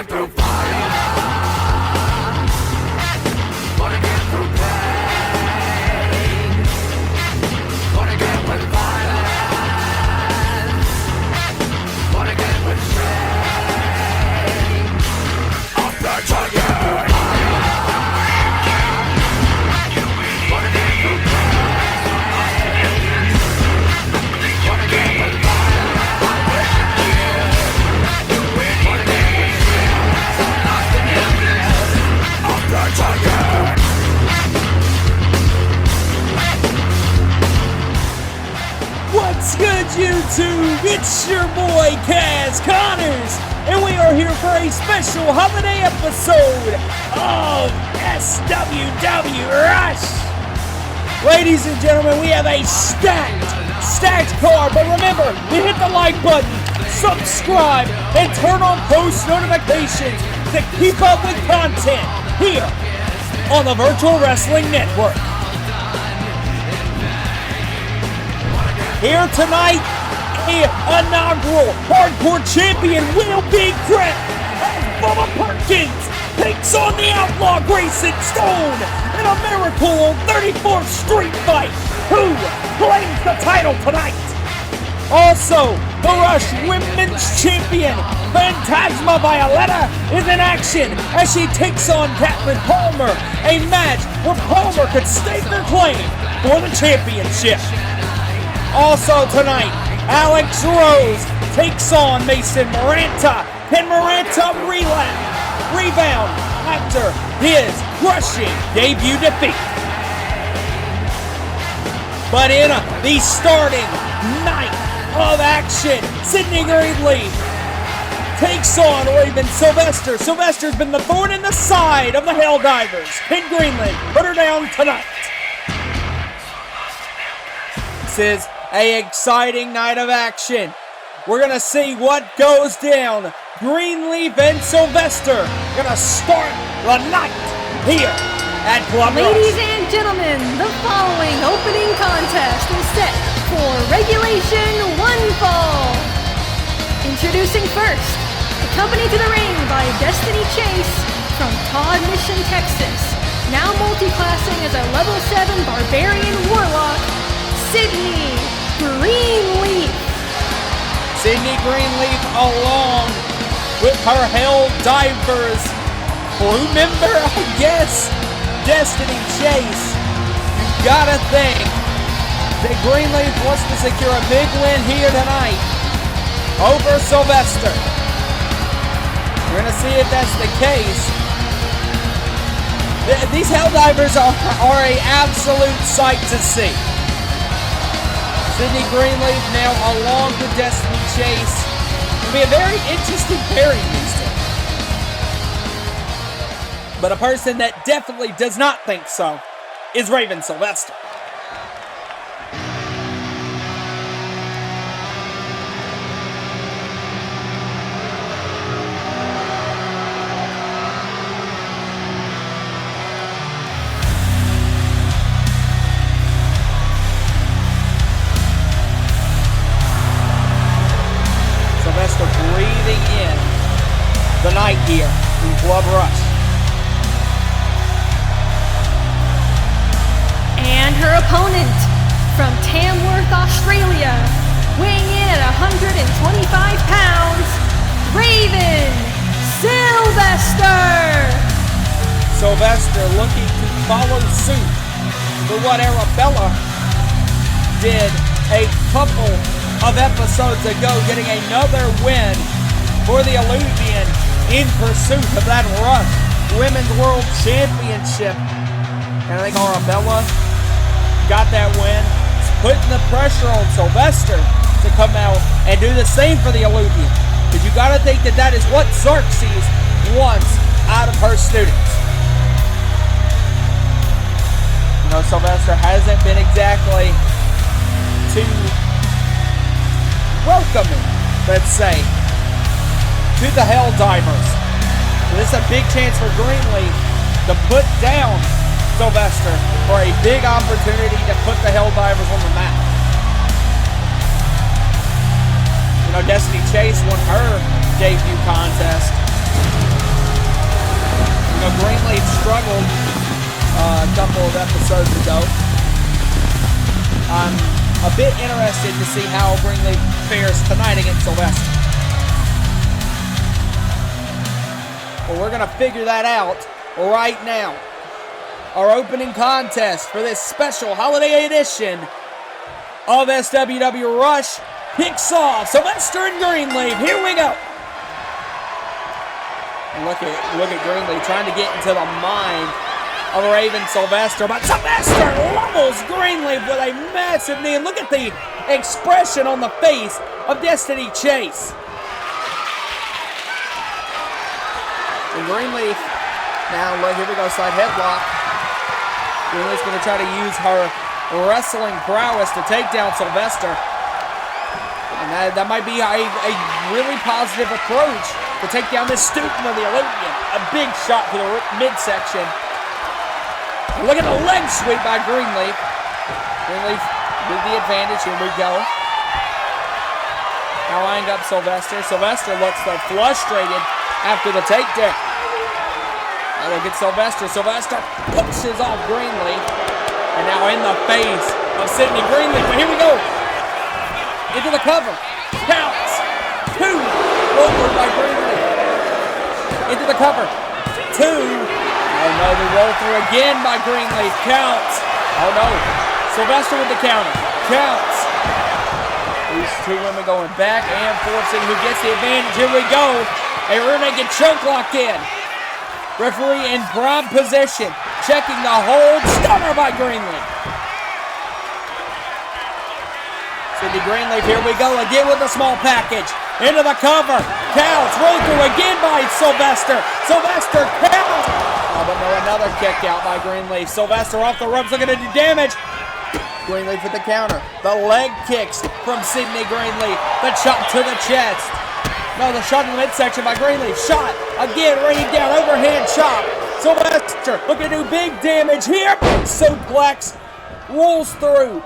get through fire. Gonna get through pain. Gonna get with violence. Gonna get with shame. I'm back again. Gonna get through pain. Gonna get with What's good, YouTube? It's your boy, Kaz Connors, and we are here for a special holiday episode of SWW Rush. Ladies and gentlemen, we have a stacked card, but remember to hit the like button, subscribe, and turn on post notifications to keep up with content here on the Virtual Wrestling Network. Here tonight, the inaugural hardcore champion will be crowned as Bubba Perkins takes on the outlaw Grayson Stone in a Miracle on 34th Street fight. Who claims the title tonight? Also, the Rush Women's Champion, Phantasma Violetta, is in action as she takes on Caitlin Palmer, a match where Palmer could stake her claim for the championship. Also tonight, Alex Rose takes on Mason Moranta. Can Moranta rebound after his crushing debut defeat? But in the starting night of action, Sydney Greenleaf takes on Raven Sylvester. Sylvester's been the thorn in the side of the Helldivers. Can Greenleaf put her down tonight? This is an exciting night of action. We're gonna see what goes down. Greenleaf and Sylvester gonna start the night here at Club Rush. Ladies and gentlemen, the following opening contest is set for Regulation 1 Fall. Introducing first, accompanied to the ring by Destiny Chase from Todd Mission, Texas, now multi-classing as a level 7 Barbarian Warlock, Sydney Greenleaf. Sydney Greenleaf along with her Helldivers. Remember, I guess, Destiny Chase. You gotta think that Greenleaf wants to secure a big win here tonight over Sylvester. We're gonna see if that's the case. These Helldivers are an absolute sight to see. Sydney Greenleaf now along with Destiny Chase. It'll be a very interesting pairing these two. But a person that definitely does not think so is Raven Sylvester. Breathing in the night here in Club Rush. And her opponent from Tamworth, Australia, weighing in at 125 pounds, Raven Sylvester. Sylvester looking to follow suit for what Arabella did a couple of episodes ago, getting another win for the Illuvian in pursuit of that Rush Women's World Championship. And I think Arabella got that win. It's putting the pressure on Sylvester to come out and do the same for the Illuvian. Because you gotta think that that is what Xerxes wants out of her students. You know, Sylvester hasn't been exactly too welcoming, let's say, to the Helldivers. So this is a big chance for Greenleaf to put down Sylvester for a big opportunity to put the Helldivers on the map. You know, Destiny Chase won her debut contest You know, Greenleaf struggled a couple of episodes ago. I'm a bit interested to see how Greenleaf fares tonight against Sylvester. Well, we're going to figure that out right now. Our opening contest for this special holiday edition of SWW Rush kicks off. Sylvester and Greenleaf, here we go. Look at Greenleaf trying to get into the mind of Raven Sylvester, but Sylvester levels Greenleaf with a massive knee. And look at the expression on the face of Destiny Chase. And Greenleaf, now look, here we go, side headlock. Greenleaf's going to try to use her wrestling prowess to take down Sylvester. And that might be a really positive approach to take down this student of the Olympian. A big shot to the midsection. Look at the leg sweep by Greenleaf. Greenleaf with the advantage. Here we go. Now eyeing up Sylvester. Sylvester looks frustrated after the takedown. Now look at Sylvester. Sylvester pushes off Greenleaf. And now in the face of Sydney Greenleaf. But here we go. Into the cover. Counts. 2. Over by Greenleaf. Into the cover. 2. Oh no, the roll through again by Greenleaf. Counts. Oh no. Sylvester with the counter. Counts. These two women going back and forth, seeing who gets the advantage. Here we go. A rear naked choke locked in. Referee in prime position. Checking the hold. Stunner by Greenleaf. Sydney Greenleaf, here we go again with the small package. Into the cover. Counts. Roll through again by Sylvester. Sylvester counts. Oh, but no, another kick out by Greenleaf. Sylvester off the ropes looking to do damage. Greenleaf with the counter. The leg kicks from Sydney Greenleaf. The chop to the chest. No, the shot in the midsection by Greenleaf. Shot again, raining down. Overhand chop. Sylvester looking to do big damage here. Suplex rolls through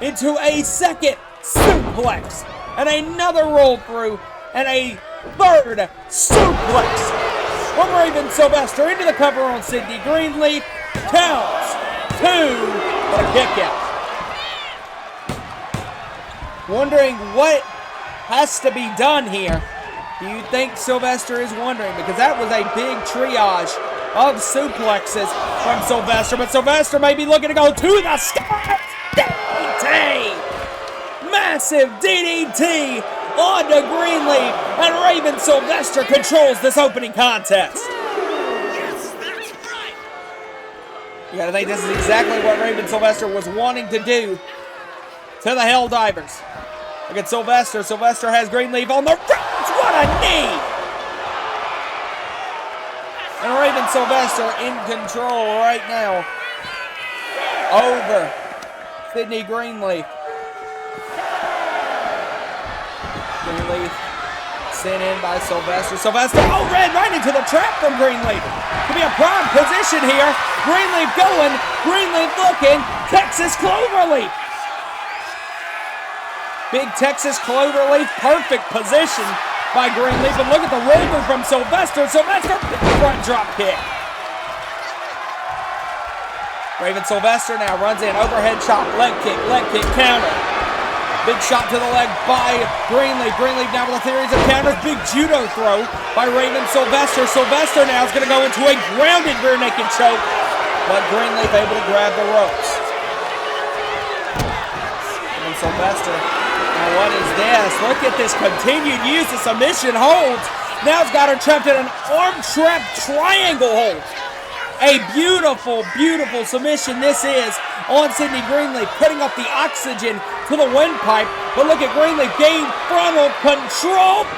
into a second suplex. And another roll through. And a third suplex. From Raven Sylvester into the cover on Sydney Greenleaf. Counts. 2. But a kick out. Wondering what has to be done here. Do you think Sylvester is wondering? Because that was a big triage of suplexes from Sylvester. But Sylvester may be looking to go to the sky. DDT! Massive DDT onto Greenleaf. And Raven Sylvester controls this opening contest. Yes, that's right. You gotta think this is exactly what Raven Sylvester was wanting to do to the Helldivers. Look at Sylvester. Sylvester has Greenleaf on the ropes. What a knee! And Raven Sylvester in control right now over Sydney Greenleaf. Greenleaf sent in by Sylvester. Sylvester, oh, ran right into the trap from Greenleaf. Could be a prime position here. Greenleaf going. Greenleaf looking. Texas Cloverleaf. Big Texas Cloverleaf, perfect position by Greenleaf. And look at the roller from Sylvester. Sylvester, front drop kick. Raven Sylvester now runs in, overhead chop, leg kick, counter. Big shot to the leg by Greenleaf. Greenleaf now with a series of counters. Big judo throw by Raven Sylvester. Sylvester now is going to go into a grounded rear naked choke. But Greenleaf able to grab the ropes. And Sylvester. Now what is this? Look at this continued use of submission holds. Now it's got her trapped in an arm trap triangle hold. A beautiful, beautiful submission this is on Sydney Greenleaf, putting up the oxygen to the windpipe. But look at Greenleaf gain frontal control.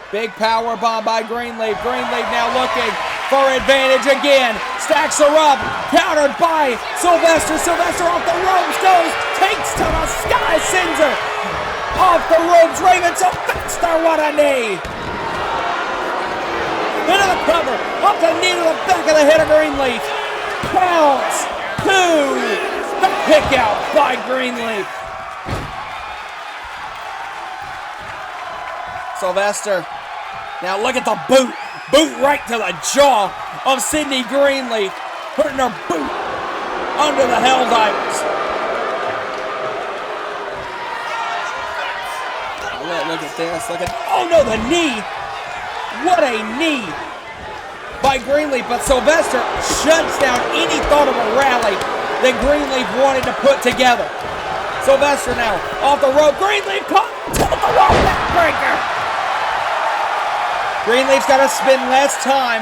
Big power bomb by Greenleaf. Greenleaf now looking for advantage again. Stacks her up. Countered by Sylvester. Sylvester off the ropes goes. Takes to the sky. Sends her off the ropes. Raven Sylvester, what a knee. Into the cover. Up the knee to the back of the head of Greenleaf. Counts. 2. The kick out by Greenleaf. Sylvester. Now look at the boot. Boot right to the jaw of Sydney Greenleaf. Putting her boot under the Helldivers. Look at this. Oh no, the knee. What a knee by Greenleaf. But Sylvester shuts down any thought of a rally that Greenleaf wanted to put together. Sylvester now off the rope. Greenleaf caught to the wall backbreaker. Greenleaf's got to spend less time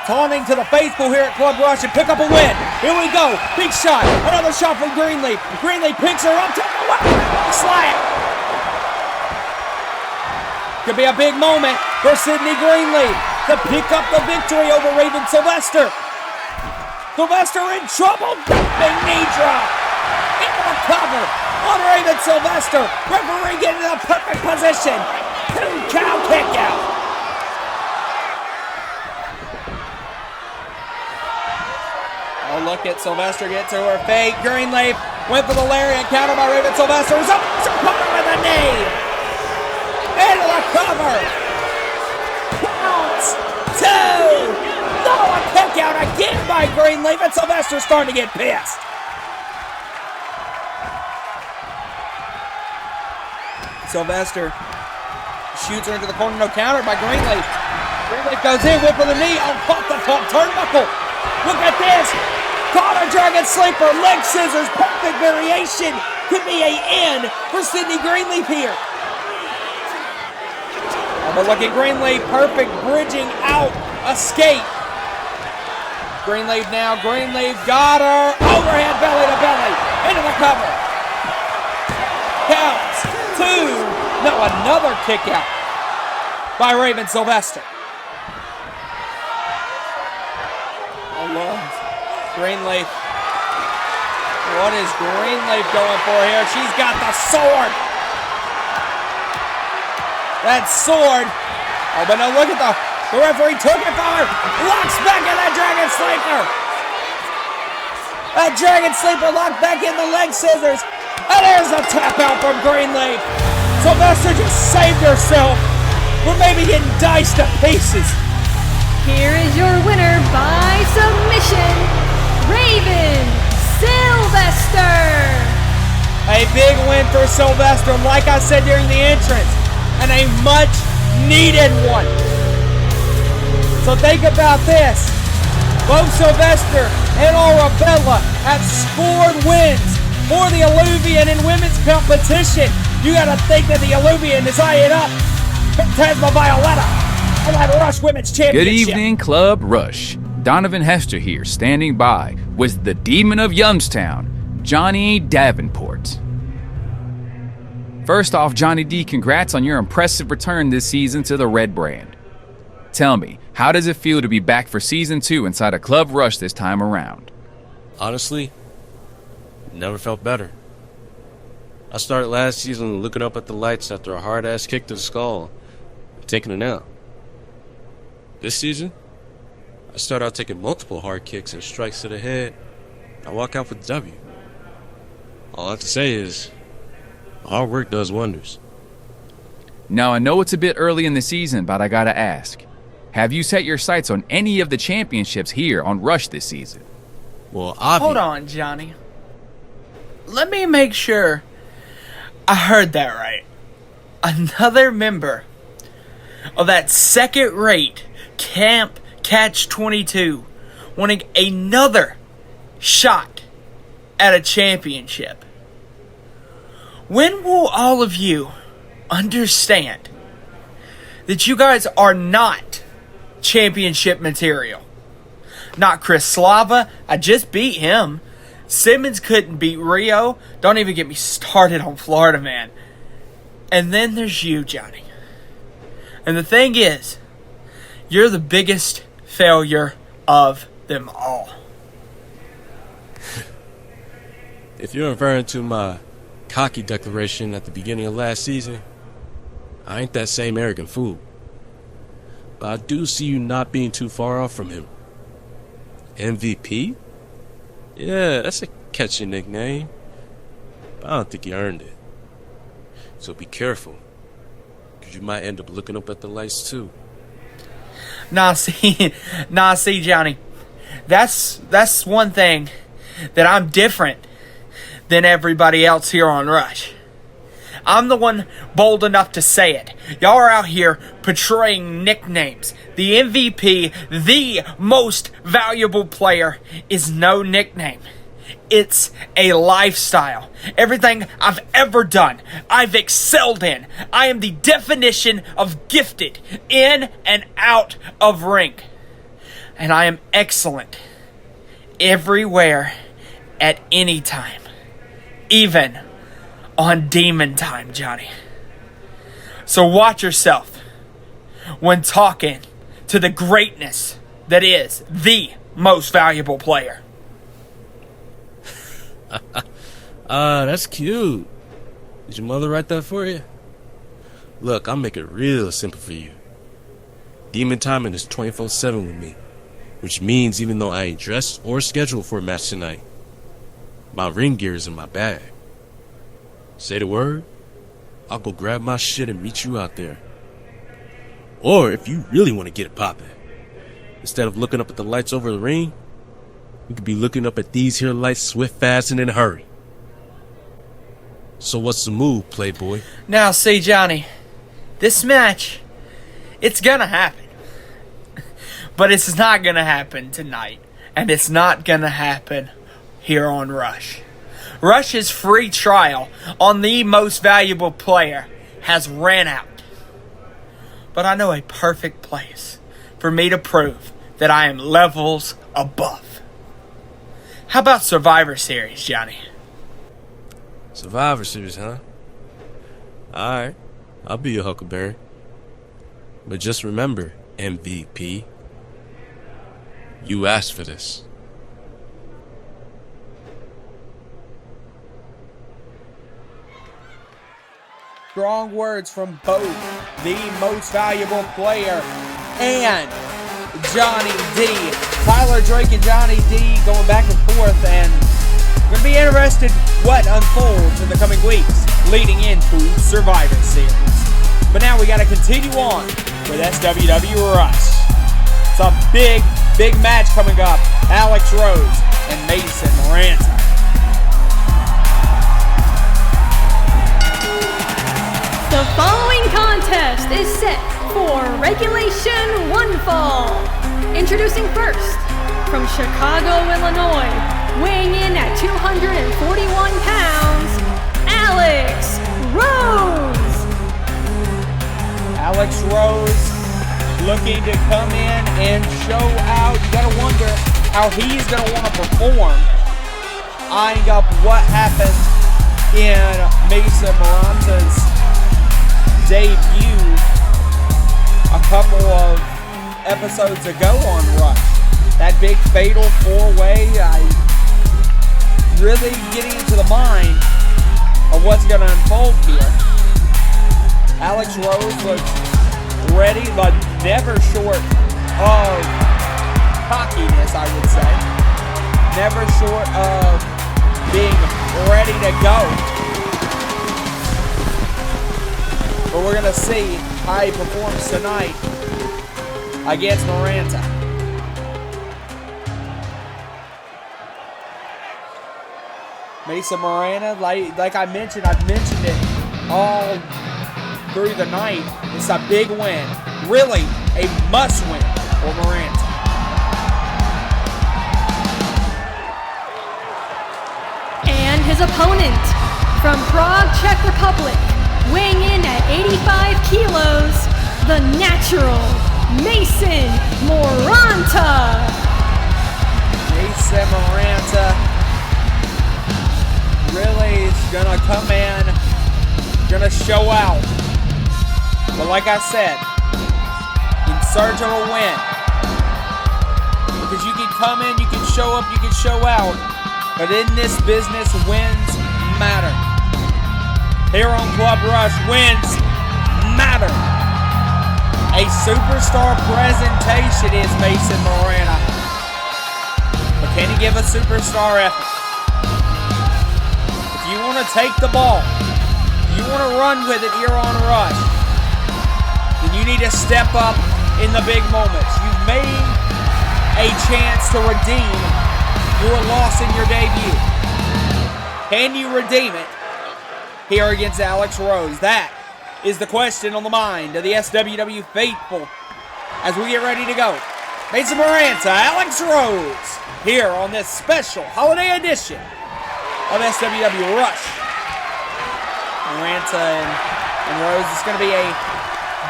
taunting to the faithful here at Club Rush and pick up a win. Here we go. Big shot. Another shot from Greenleaf. Greenleaf picks her up. Slam. Could be a big moment for Sydney Greenleaf to pick up the victory over Raven Sylvester. Sylvester in trouble. Big knee drop. Into the cover on Raven Sylvester. Referee getting in a perfect position. 2 cow kick out. Oh, look at Sylvester get to her feet. Greenleaf went for the lariat, counter by Raven Sylvester. Sylvester covered with a knee. Into the cover. Counts. 2. No, a kick out again by Greenleaf, and Sylvester's starting to get pissed. Sylvester shoots her into the corner, no counter by Greenleaf. Greenleaf goes in, whip for the knee. Oh, caught the top turnbuckle. Look at this. Caught a dragon sleeper, leg scissors, perfect variation. Could be a end for Sydney Greenleaf here. Oh, but look at Greenleaf, perfect bridging out, escape. Greenleaf now, Greenleaf got her. Overhead belly to belly, into the cover. Counts, 2. No, another kick out by Raven Sylvester. Oh, Lord. Greenleaf. What is Greenleaf going for here? She's got the sword. That sword. Oh, but no, look at the referee took it from her. Locks back in that Dragon Sleeper. That Dragon Sleeper locked back in the leg scissors. And there's a tap out from Greenleaf. Sylvester just saved herself from maybe getting diced to pieces. Here is your winner by submission, Raven Sylvester. A big win for Sylvester, like I said during the entrance, and a much needed one. So think about this. Both Sylvester and Arabella have scored wins for the Alluvian in women's competition. You gotta think that the Alluvian is eyeing up Phantasma Violetta and that Rush Women's Championship. Good evening, Club Rush. Donovan Hester here, standing by with the Demon of Youngstown, Johnny Davenport. First off, Johnny D, congrats on your impressive return this season to the Red Brand. Tell me, how does it feel to be back for Season 2 inside of Club Rush this time around? Honestly, never felt better. I started last season looking up at the lights after a hard-ass kick to the skull, taking a nap. This season, I started out taking multiple hard kicks and strikes to the head. I walk out with the W. All I have to say is, hard work does wonders. Now, I know it's a bit early in the season, but I gotta ask. Have you set your sights on any of the championships here on Rush this season? Well, Hold on, Johnny. Let me make sure I heard that right. Another member of that second-rate Camp Catch 22 wanting another shot at a championship. When will all of you understand that you guys are not championship material? Not Chris Slava. I just beat him. Simmons couldn't beat Rio. Don't even get me started on Florida Man. And then there's you, Johnny. And the thing is, you're the biggest failure of them all. If you're referring to my cocky declaration at the beginning of last season, I ain't that same arrogant fool. But I do see you not being too far off from him. MVP? Yeah, that's a catchy nickname. But I don't think you earned it. So be careful, because you might end up looking up at the lights too. Nah, see, Johnny. That's one thing that I'm different than everybody else here on Rush. I'm the one bold enough to say it. Y'all are out here portraying nicknames. The MVP, the most valuable player, is no nickname. It's a lifestyle. Everything I've ever done, I've excelled in. I am the definition of gifted in and out of ring. And I am excellent everywhere at any time. Even on demon time, Johnny. So watch yourself when talking to the greatness that is the most valuable player. That's cute. Did your mother write that for you? Look, I'll make it real simple for you. Demon timing is 24/7 with me, which means even though I ain't dressed or scheduled for a match tonight, my ring gear is in my bag. Say the word, I'll go grab my shit and meet you out there. Or if you really want to get it poppin', instead of looking up at the lights over the ring, you could be looking up at these here lights swift, fast, and in a hurry. So what's the move, playboy? Now, see, Johnny, this match, it's gonna happen. But it's not gonna happen tonight. And it's not gonna happen here on Rush. Rush's free trial on the most valuable player has ran out. But I know a perfect place for me to prove that I am levels above. How about Survivor Series, Johnny? Survivor Series, huh? Alright, I'll be your Huckleberry. But just remember, MVP, you asked for this. Strong words from both the most valuable player and Johnny D. Tyler Drake and Johnny D going back and forth, and we're going to be interested what unfolds in the coming weeks leading into Survivor Series. But now we got to continue on with SWW Rush. It's a big match coming up. Alex Rose and Mason Moranta. The following contest is set for Regulation 1 Fall. Introducing first, from Chicago, Illinois, weighing in at 241 pounds, Alex Rose. Alex Rose looking to come in and show out. You gotta wonder how he's gonna want to perform, eyeing up what happened in Mason Moranta's debut a couple of episodes ago on Rush. That big fatal four-way, really getting into the mind of what's going to unfold here. Alex Rose looks ready, but never short of cockiness, I would say. Never short of being ready to go. But we're going to see how he performs tonight against Moranta. Mason Moranta, like I mentioned, I've mentioned it all through the night. It's a big win. Really a must-win for Moranta. And his opponent, from Prague, Czech Republic, weighing in at 85 kilos, the natural Mason Moranta. Mason Moranta really is gonna come in, gonna show out. But like I said, in search of a win. Because you can come in, you can show up, you can show out. But in this business, wins matter. Here on Club Rush, wins matter. A superstar presentation is Mason Moranta. But can he give a superstar effort? If you want to take the ball, you want to run with it here on Rush, and you need to step up in the big moments. You've made a chance to redeem your loss in your debut. Can you redeem it here against Alex Rose? That is the question on the mind of the SWW faithful as we get ready to go. Mason Moranta, Alex Rose, here on this special holiday edition of SWW Rush. Moranta and Rose, it's going to be a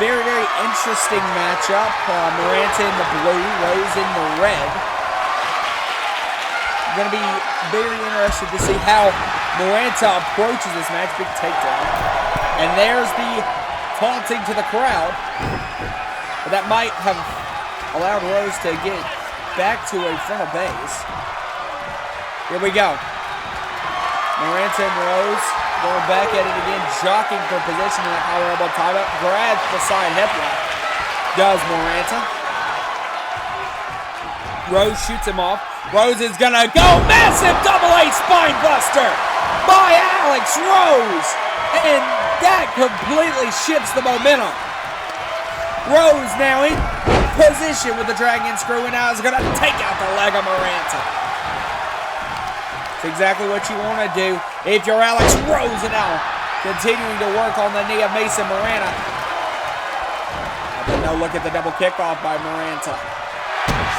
very, very interesting matchup. Moranta in the blue, Rose in the red. Going to be very interested to see how Moranta approaches this match. Big takedown. And there's the taunting to the crowd. But that might have allowed Rose to get back to a frontal base. Here we go. Moranta and Rose going back at it again, jockeying for position in that power elbow tie up. Grabs the side headlock. Does Moranta. Rose shoots him off. Rose is gonna go. Massive double A spine buster by Alex Rose. And that completely shifts the momentum. Rose now in position with the dragon screw, and now is going to take out the leg of Moranta. It's exactly what you want to do if you're Alex Rose, and now continuing to work on the knee of Mason Moranta. But no look at the double kickoff by Moranta.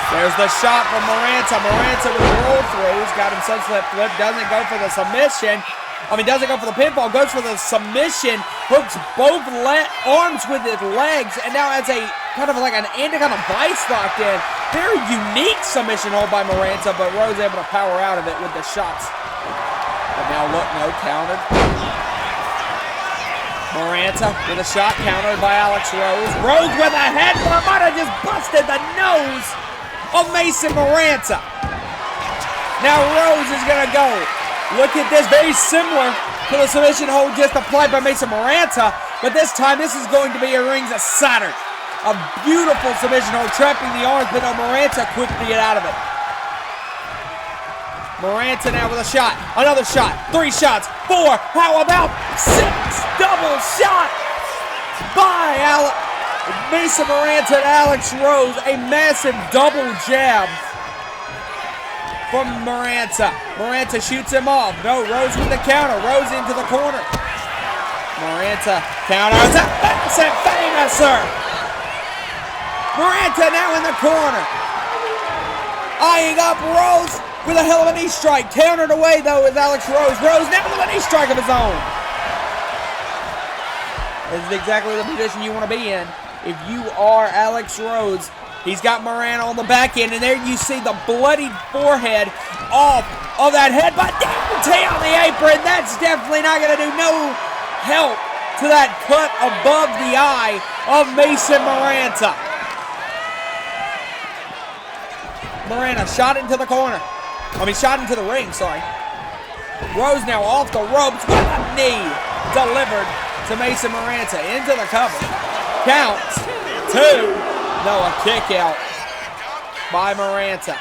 There's the shot from Moranta. Moranta with the roll through. He's got him sunset flip. Doesn't go for the submission. Doesn't go for the pinfall, goes for the submission, hooks both arms with his legs, and now has a kind of like an anaconda vice locked in. Very unique submission hold by Moranta, but Rose able to power out of it with the shots. But now look, no, countered. Moranta with a shot countered by Alex Rose. Rose with a headbutt, might have just busted the nose of Mason Moranta. Now Rose is going to go. Look at this, very similar to the submission hold just applied by Mason Moranta, but this time this is going to be a Rings of Saturn. A beautiful submission hold, trapping the arms, but no, Moranta quick to get out of it. Moranta now with a shot, another shot, 3 shots, 4, how about 6 double shots by Mason Moranta and Alex Rose, a massive double jab from Moranta. Moranta shoots him off. No, Rose with the counter. Rose into the corner. Moranta counters. That's it, famous, sir. Moranta now in the corner. Eyeing up Rose with a hell of a knee strike. Countered away, though, with Alex Rose. Rose now with a knee strike of his own. This is exactly the position you want to be in if you are Alex Rose. He's got Moranta on the back end, and there you see the bloodied forehead off of that headbutt. Down on the apron. That's definitely not going to do no help to that cut above the eye of Mason Moranta. Moranta shot into the corner. Shot into the ring, sorry. Rose now off the ropes with a knee delivered to Mason Moranta into the cover. Count 2. No, a kick out by Moranta.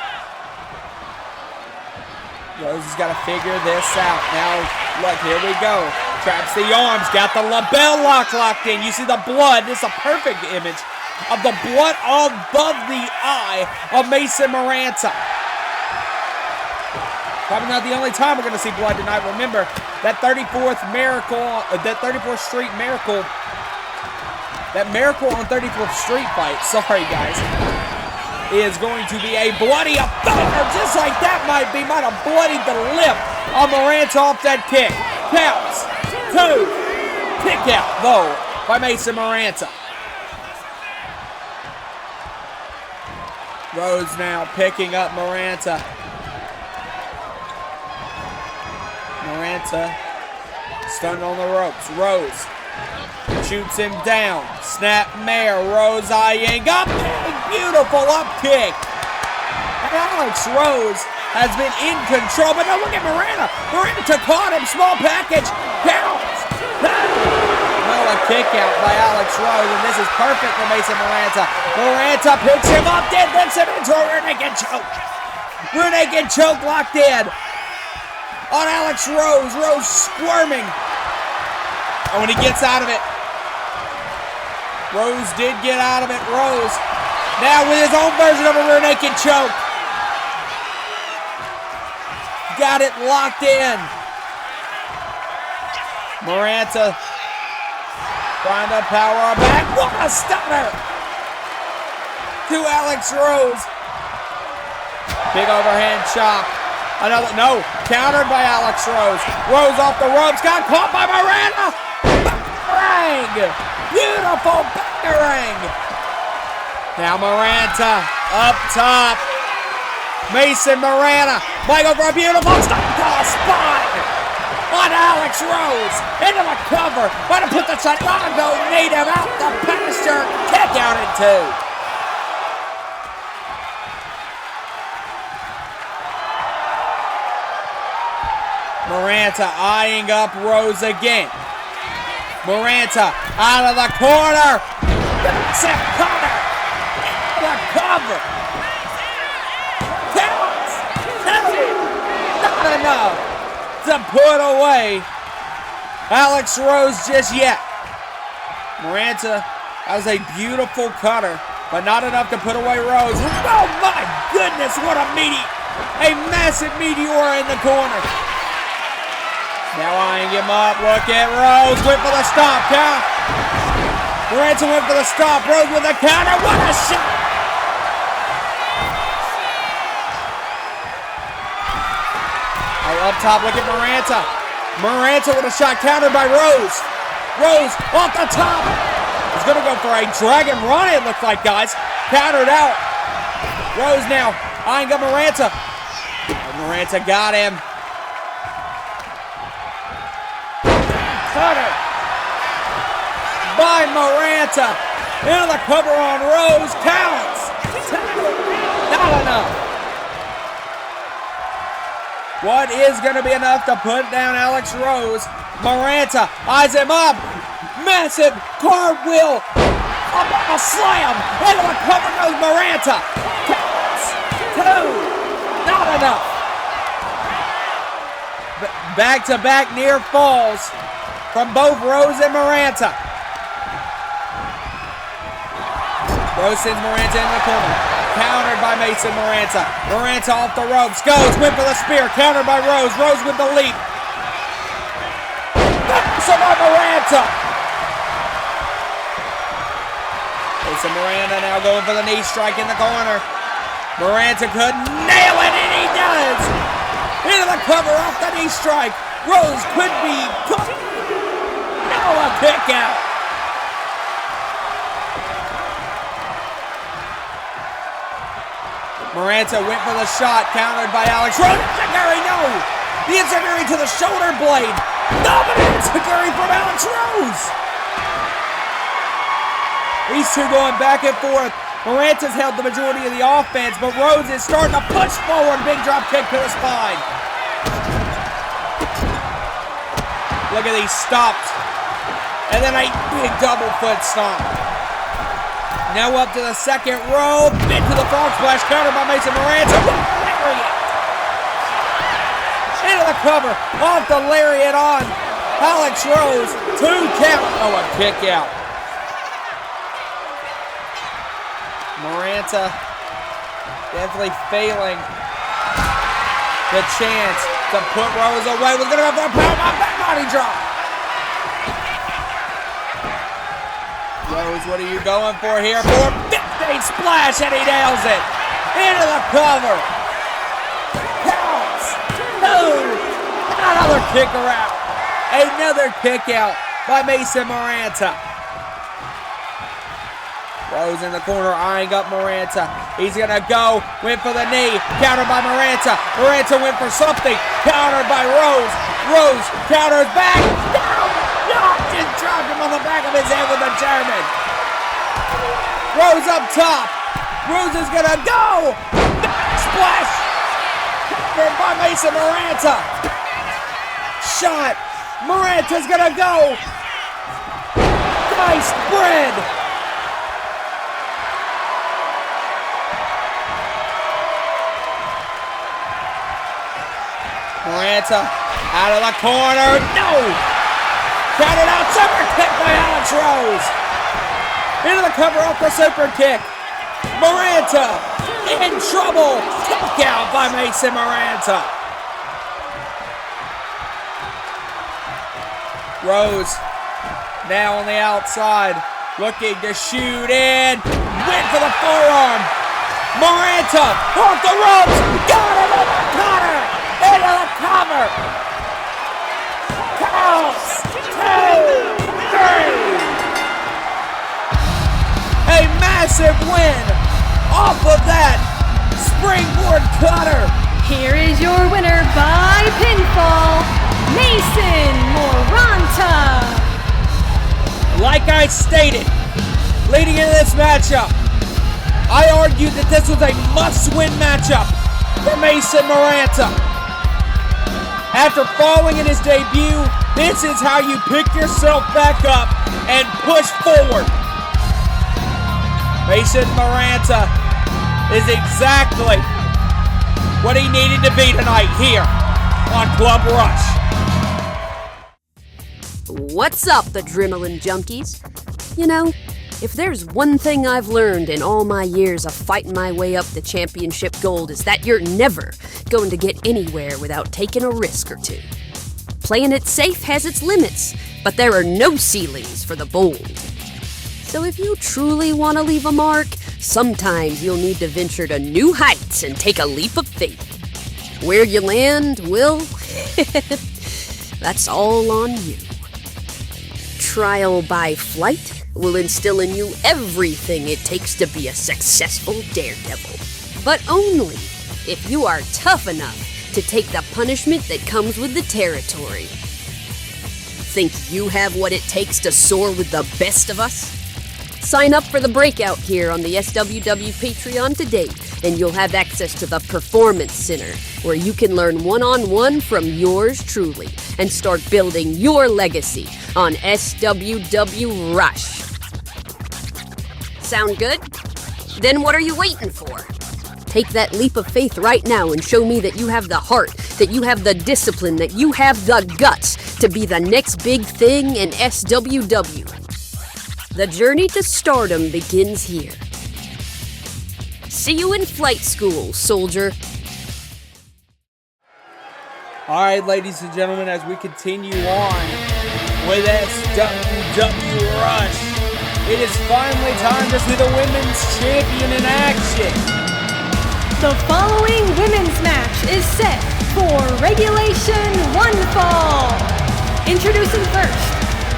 Rose has got to figure this out. Now, look, here we go. Traps the arms, got the label locked in. You see the blood. This is a perfect image of the blood above the eye of Mason Moranta. Probably not the only time we're going to see blood tonight. Remember, that 34th Street Miracle. That Miracle on 34th Street fight, sorry guys, is going to be a bloody affair, just like that might have bloodied the lip of Moranta off that kick. Counts 2. Kick out, though, by Mason Moranta. Rose now picking up Moranta. Moranta stunned on the ropes. Rose shoots him down. Snap mare. Rose eyeing up. Beautiful up kick. And Alex Rose has been in control. But now look at Moranta. Moranta caught him. Small package. Counts. No, a kick out by Alex Rose. And this is perfect for Mason Moranta. Moranta picks him up. Then lifts him into a rear naked choke. Rear naked choke locked in on Alex Rose. Rose squirming. And when he gets out of it, Rose did get out of it. Rose now with his own version of a rear naked choke. Got it locked in. Moranta trying to power her back. What a stunner to Alex Rose. Big overhand chop. Another, no, countered by Alex Rose. Rose off the ropes, got caught by Moranta. Bang! Beautiful bang! Now Moranta up top. Mason Moranta might go for a beautiful stop spot on Alex Rose. Into the cover. Going to put the Chicago native out the pasture. Kick out in two. Moranta eyeing up Rose again. Moranta out of the corner. Set cutter. The cover. Counts. Not enough to put away Alex Rose just yet. Moranta has a beautiful cutter, but not enough to put away Rose. Oh my goodness, what a massive meteor in the corner. Now eyeing him up, look at Rose, went for the stop, count. Moranta went for the stop, Rose with the counter, what a shot! Oh, up top, look at Moranta. Moranta with a shot countered by Rose. Rose off the top. He's gonna go for a dragon run, it looks like, guys. Countered out. Rose now eyeing up Moranta. Oh, Moranta got him. Cutter by Moranta. Into the cover on Rose. Counts. Not enough. What is going to be enough to put down Alex Rose? Moranta eyes him up. Massive cartwheel. A slam. Into the cover goes Moranta. Counts. Two. Not enough. Back-to-back near falls from both Rose and Moranta. Rose sends Moranta in the corner. Countered by Mason Moranta. Moranta off the ropes. Goes, went for the spear. Countered by Rose. Rose with the leap. So by Moranta. Mason Moranta now going for the knee strike in the corner. Moranta could nail it, and he does. Into the cover off the knee strike. Rose could be put. No, a kick out. Moranta went for the shot, countered by Alex Rose. Enziguri, no! The enziguri to the shoulder blade. Dominant enziguri from Alex Rose. These two going back and forth. Moranta's held the majority of the offense, but Rose is starting to push forward. Big drop kick to the spine. Look at these stops. And then a big double foot stomp. Now up to the second row. Into the frog splash. Countered by Mason Moranta. Lariat. Into the cover. Off the lariat on Alex Rose. 2 count. Oh, a kick out. Moranta definitely failing the chance to put Rose away. Was going to go for a powerbomb back body drop. Rose, what are you going for here? For a 15 splash, and he nails it. Into the cover. Counts. No. Another kicker out. Another kick out by Mason Moranta. Rose in the corner, eyeing up Moranta. He's going to go. Went for the knee. Countered by Moranta. Moranta went for something. Countered by Rose. Rose counters back. Down. Just dropped him on the back of his head with a German. Rose up top. Rose is going to go. Back splash. Covered by Mason Moranta. Shot. Moranta's going to go. Nice spread. Moranta out of the corner. No! Counted out. Super kick by Alex Rose. into the cover off the super kick. Moranta in trouble. Kick out by Mason Moranta. Rose now on the outside, looking to shoot in. Went for the forearm. Moranta off the ropes. Got him in the cutter. Into the cover. Counts. 2, 3. A massive win off of that springboard cutter. Here is your winner by pinfall, Mason Moranta. Like I stated, leading into this matchup, I argued that this was a must-win matchup for Mason Moranta. After falling in his debut, this is how you pick yourself back up and push forward. Mason Moranta is exactly what he needed to be tonight here on Club Rush. What's up, the Adrenaline Junkies? You know, if there's one thing I've learned in all my years of fighting my way up to championship gold is that you're never going to get anywhere without taking a risk or two. Playing it safe has its limits, but there are no ceilings for the bold. So if you truly want to leave a mark, sometimes you'll need to venture to new heights and take a leap of faith. Where you land, well, that's all on you. Trial by flight will instill in you everything it takes to be a successful daredevil. But only if you are tough enough to take the punishment that comes with the territory. Think you have what it takes to soar with the best of us? Sign up for the breakout here on the SWW Patreon today, and you'll have access to the Performance Center, where you can learn one-on-one from yours truly and start building your legacy on SWW Rush. Sound good? Then what are you waiting for? Take that leap of faith right now and show me that you have the heart, that you have the discipline, that you have the guts to be the next big thing in SWW. The journey to stardom begins here. See you in flight school, soldier. All right, ladies and gentlemen, as we continue on with SWW Rush, it is finally time to see the women's champion in action. The following women's match is set for Regulation 1 Fall. Introducing first,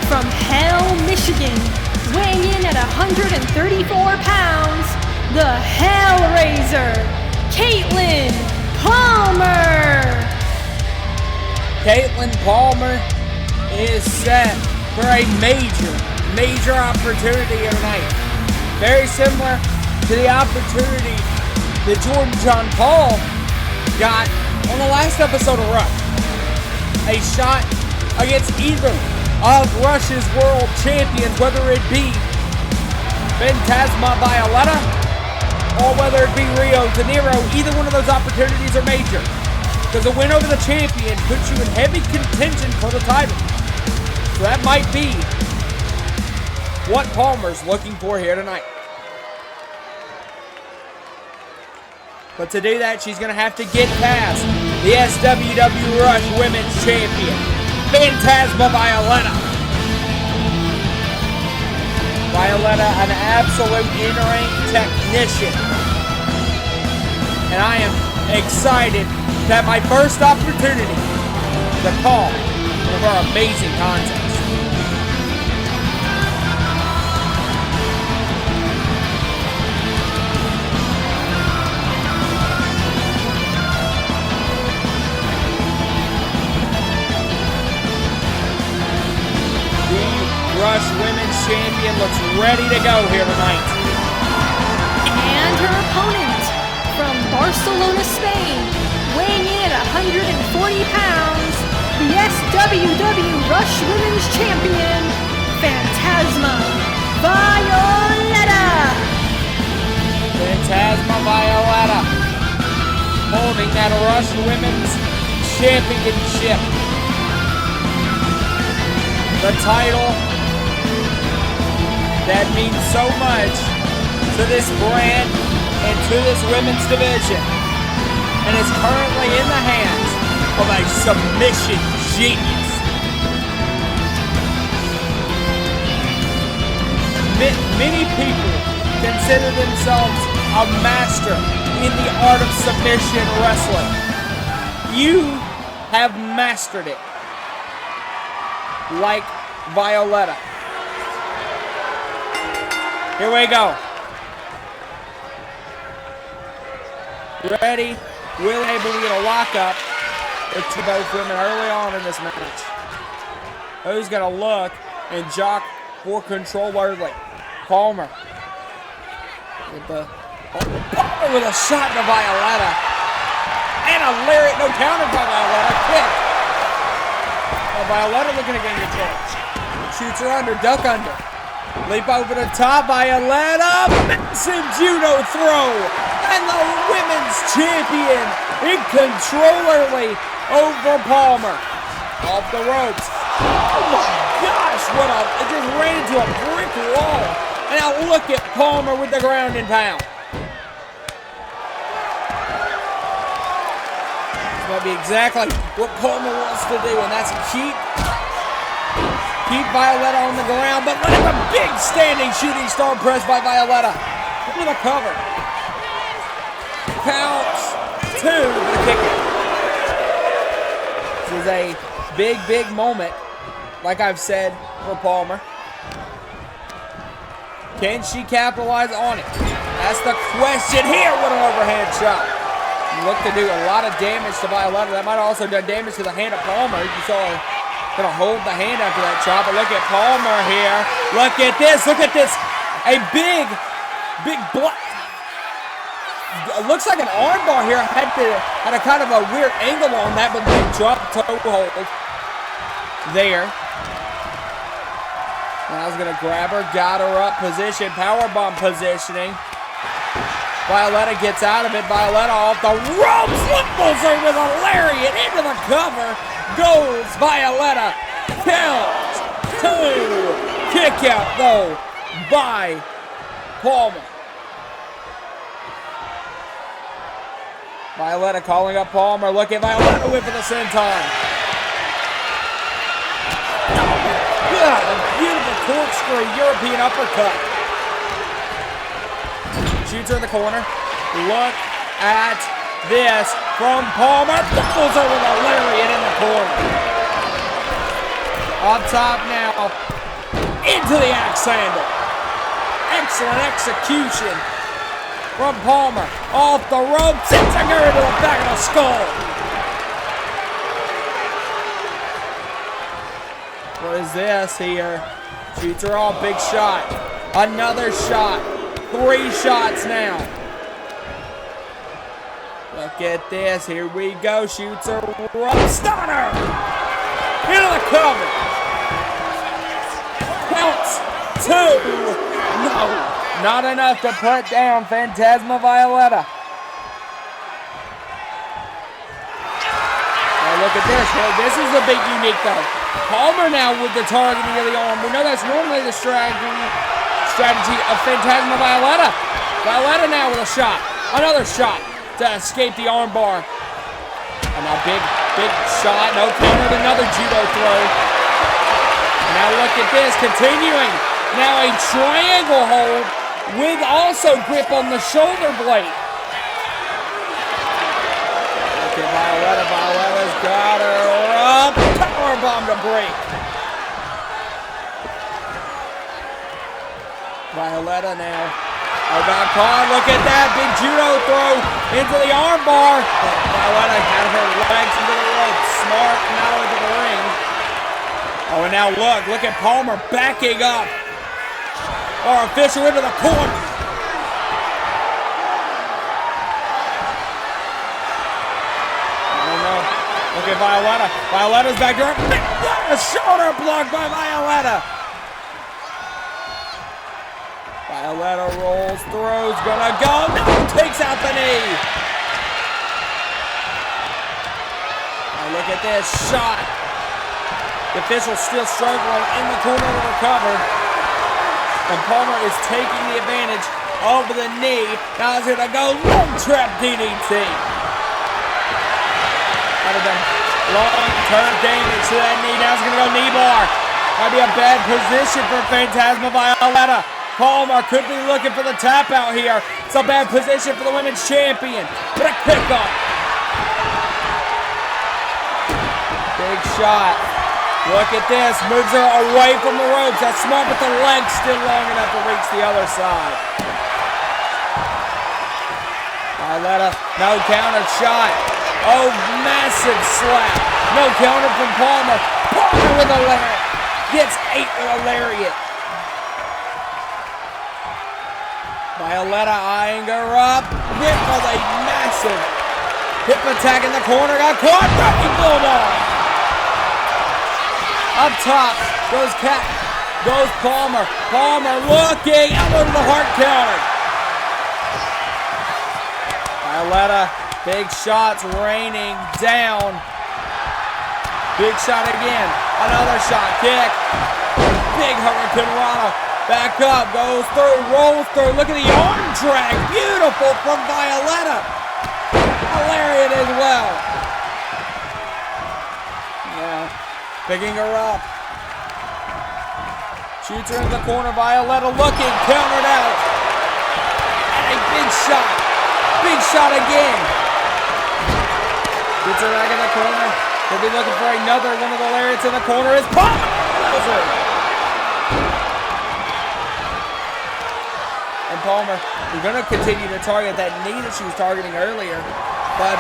from Hell, Michigan, weighing in at 134 pounds, the Hellraiser, Caitlin Palmer. Caitlin Palmer is set for a major opportunity tonight. Very similar to the opportunity that Jordan John Paul got on the last episode of Rush. A shot against either of Rush's world champions, whether it be Phantasma Violetta or whether it be Rio De Niro. Either one of those opportunities are major, because a win over the champion puts you in heavy contention for the title. So that might be what Palmer's looking for here tonight. But to do that, she's going to have to get past the SWW Rush Women's Champion, Phantasma Violetta. Violetta, an absolute in-ring technician. And I am excited to have my first opportunity to call one of our amazing contests. Rush Women's Champion looks ready to go here tonight. And her opponent, from Barcelona, Spain, weighing in at 140 pounds, the SWW Rush Women's Champion, Phantasma Violetta. Phantasma Violetta holding that Rush Women's Championship. The title that means so much to this brand and to this women's division, and is currently in the hands of a submission genius. Many people consider themselves a master in the art of submission wrestling. You have mastered it, like Violetta. Here we go. Ready? Will able to get a lockup to both women early on in this match. Who's gonna look and jock for control early? Palmer with a shot to Violetta. And a lariat, no counter by Violetta. Kick. Violetta looking to gain control. Shoots her under, duck under. Leap over the top, Violetta. Massive judo throw. And the women's champion in control early over Palmer. Off the ropes. Oh my gosh, it just ran into a brick wall. And now look at Palmer with the ground and pound. This might be exactly what Palmer wants to do, and that's keep Violetta on the ground, but look at the big standing shooting star press by Violetta. Look at the cover. Counts 2 for the kick out. This is a big moment, like I've said, for Palmer. Can she capitalize on it? That's the question here with an overhand shot. Look to do a lot of damage to Violetta. That might have also done damage to the hand of Palmer. You saw her gonna hold the hand after that shot, but look at Palmer here. Look at this, A big block. It looks like an armbar here. Had a kind of a weird angle on that, but big drop toe hold there. Now I was going to grab her, got her up position, powerbomb positioning. Violetta gets out of it. Violetta off the ropes, lumbles her with a lariat into the cover. Goes Violetta. Count 2. Kick out though by Palmer. Violetta calling up Palmer. Look at Violetta whip for the senton. God, a beautiful corkscrew European uppercut. Shoots her in the corner. Look at this from Palmer. Pulls her with a lariat in the corner. Up top now. Into the axe handle. Excellent execution from Palmer. Off the rope. Sensing her into the back of the skull. What is this here? Shoots her off. Big shot. Another shot. 3 shots now. Look at this. Here we go. Shoots her. Stunner. Into the cover. Counts 2. No. Not enough to put down Phantasma Violetta. Now look at this. Hey, this is a big unique though. Palmer now with the targeting of the arm. We know that's normally the strategy of Phantasma Violetta. Violetta now with a shot. Another shot to escape the armbar. And now big shot. No counter. Another judo throw. And now look at this. Continuing. Now a triangle hold with also grip on the shoulder blade. Look at Violetta. Violetta's got her up. Powerbomb to break. Violetta now. Oh, got caught. Look at that. Big judo throw into the armbar. Violetta had her legs into the rope. Smart now into the ring. Oh, and now look at Palmer backing up. Our official into the corner. Oh no. Look at Violetta. Violetta's back there. A shoulder block by Violetta. Violetta rolls, throws, gonna go. No, takes out the knee. Now look at this shot. The official still struggling in the corner to recover. And Palmer is taking the advantage over the knee. Now he's gonna go long trap DDT. Might have done long-term damage to that knee. Now he's gonna go knee bar. Might be a bad position for Phantasma Violetta. Palmer could be looking for the tap out here. It's a bad position for the women's champion. But a kickoff. Big shot. Look at this. Moves her away from the ropes. That's smart, but the leg's still long enough to reach the other side. Violetta, no counter shot. Oh, massive slap. No counter from Palmer. Palmer with a lariat. Gets 8 with a lariat. Violetta eyeing her up. Hit with a massive hip attack in the corner. Got caught. Rocky Bulldog. Up top goes Palmer. Palmer looking. Elbow to the heart counter. Violetta, big shots raining down. Big shot again. Another shot. Kick. Big Hurricane Rana. Back up, goes through, rolls through. Look at the arm drag. Beautiful from Violetta. A lariat as well. Now, picking her up. Shoots her in the corner. Violetta looking, countered out. And a big shot. Big shot again. Gets her back in the corner. They'll be looking for another one of the lariats in the corner. Is Palmer. And Palmer, we're going to continue to target that knee that she was targeting earlier. But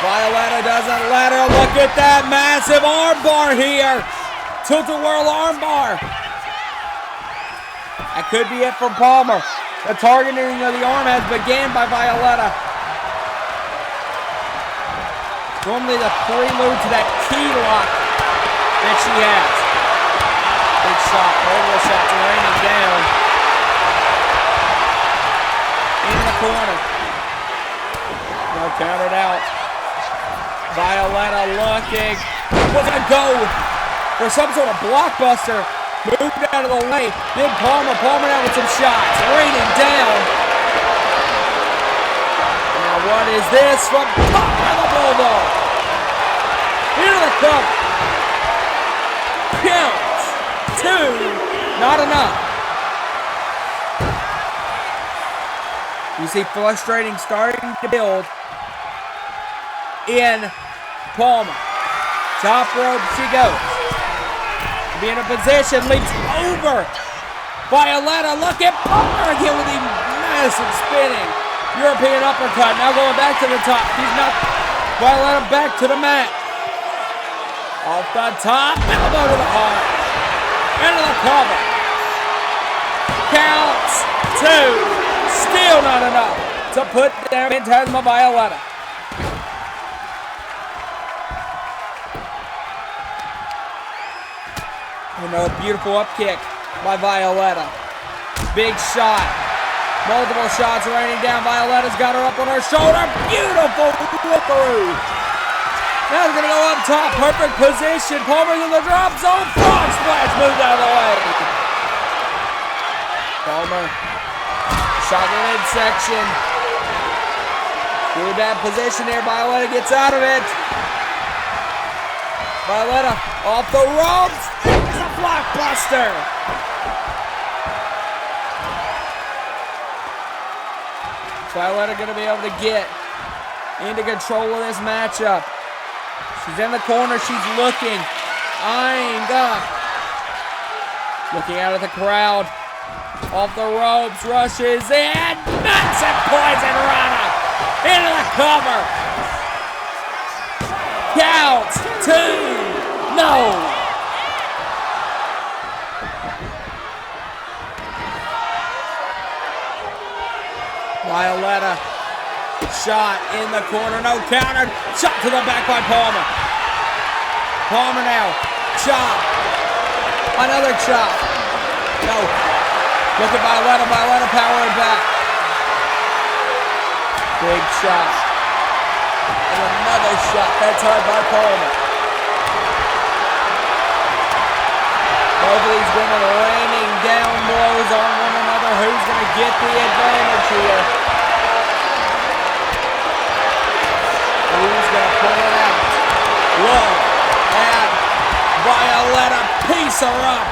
Violetta doesn't let her. Look at that massive arm bar here. Tilt-a-whirl arm bar. That could be it for Palmer. The targeting of the arm has began by Violetta. Normally the prelude to that key lock that she has. Big shot, multiple shots raining down. In the corner. No, countered out. Violetta looking. Was it a go for some sort of blockbuster? Moved out of the way. Big Palmer. Palmer now with some shots. Raining down. Now what is this from Palmer the Bulldog? Into the cup. Counts. 2. Not enough. You see frustrating starting to build in Palmer. Top rope she goes. Be in a position, leaps over Violetta. Look at Palmer again with a massive spinning European uppercut. Now going back to the top. He's not. Violetta back to the mat. Off the top. Elbow to the heart. Into the cover. Counts 2. Still not enough to put down Phantasma Violetta. Another beautiful up kick by Violetta. Big shot. Multiple shots raining down. Violetta's got her up on her shoulder. Beautiful whip-a-roo. Now it's going to go up top. Perfect position. Palmer's in the drop zone. Frog splash moved out of the way. Palmer. Shot in the midsection. Really bad position there. Violetta gets out of it. Violetta off the ropes. It's a blockbuster. Violetta going to be able to get into control of this matchup. She's in the corner. She's looking. Eyeing up. Looking out at the crowd. Off the ropes. Rushes in. Massive poison rana. Into the cover. Count. 2. No. Violetta. Shot in the corner. No counter. Shot to the back by Palmer. Palmer now. Chop. Another chop. No. Look at Violetta. Violetta powering back. Big shot. And another shot. That's hard by Palmer. Both of these women raining down blows on one who's going to get the advantage here. Who's going to pull it out? Look at Violetta. Piece her up.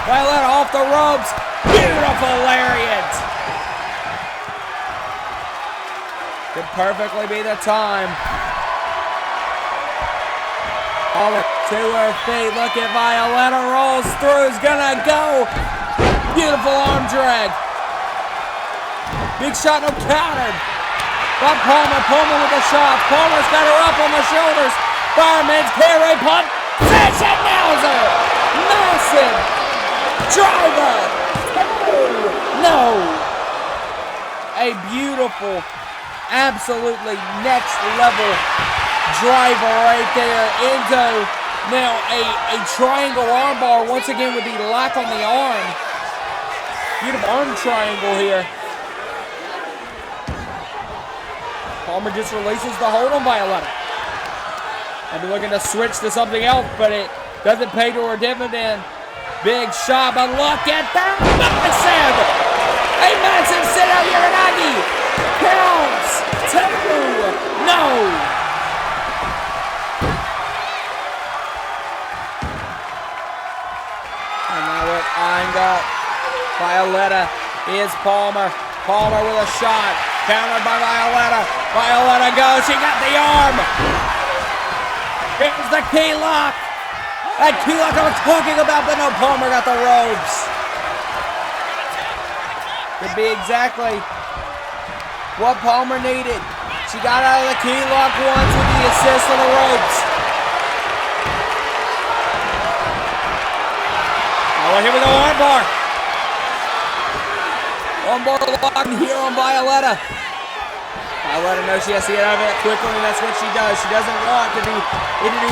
Violetta off the ropes. Beautiful lariat. Could perfectly be the time. Palmer to her feet. Look at Violetta. Rolls through. Is gonna go. Beautiful arm drag. Big shot, no countered. But Palmer with the shot. Palmer's got her up on the shoulders. Fireman's carry punt. Session Nowser. Massive driver. No. A beautiful, absolutely next level driver right there into now a triangle armbar once again with the lock on the arm. Beautiful arm triangle here. Palmer just releases the hold on Violetta. I'll be looking to switch to something else, but it doesn't pay to her dividend. Big shot, but look at that. Massive! A massive sit-out Uranagi. Counts. 2. No. And now with eyeing up, Violetta is Palmer. Palmer with a shot. Countered by Violetta. Violetta goes. She got the arm. Here's the key lock. That key lock I was talking about, but no, Palmer got the ropes. Could be exactly what Palmer needed. She got out of the key lock once with the assist on the ropes. Oh, here we go, armbar. Armbar lock here on Violetta. Violetta knows she has to get out of it quickly, and that's what she does. She doesn't want to do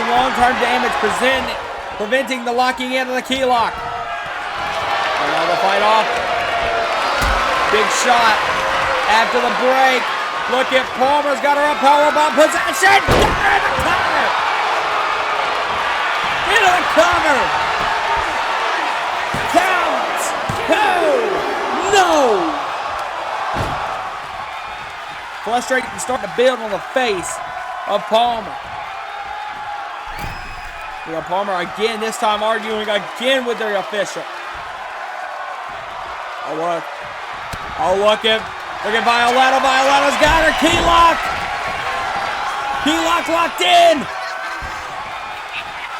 long-term damage, preventing the locking in of the key lock. And now the fight off. Big shot after the break. Look at Palmer's got her up, powerbomb possession. Into the cover. Into the cover. Count. 2. No. Frustration starting to build on the face of Palmer. We got Palmer again, this time arguing again with the official. Oh, look at Violetta. Violetta's got her key lock. Key lock locked in.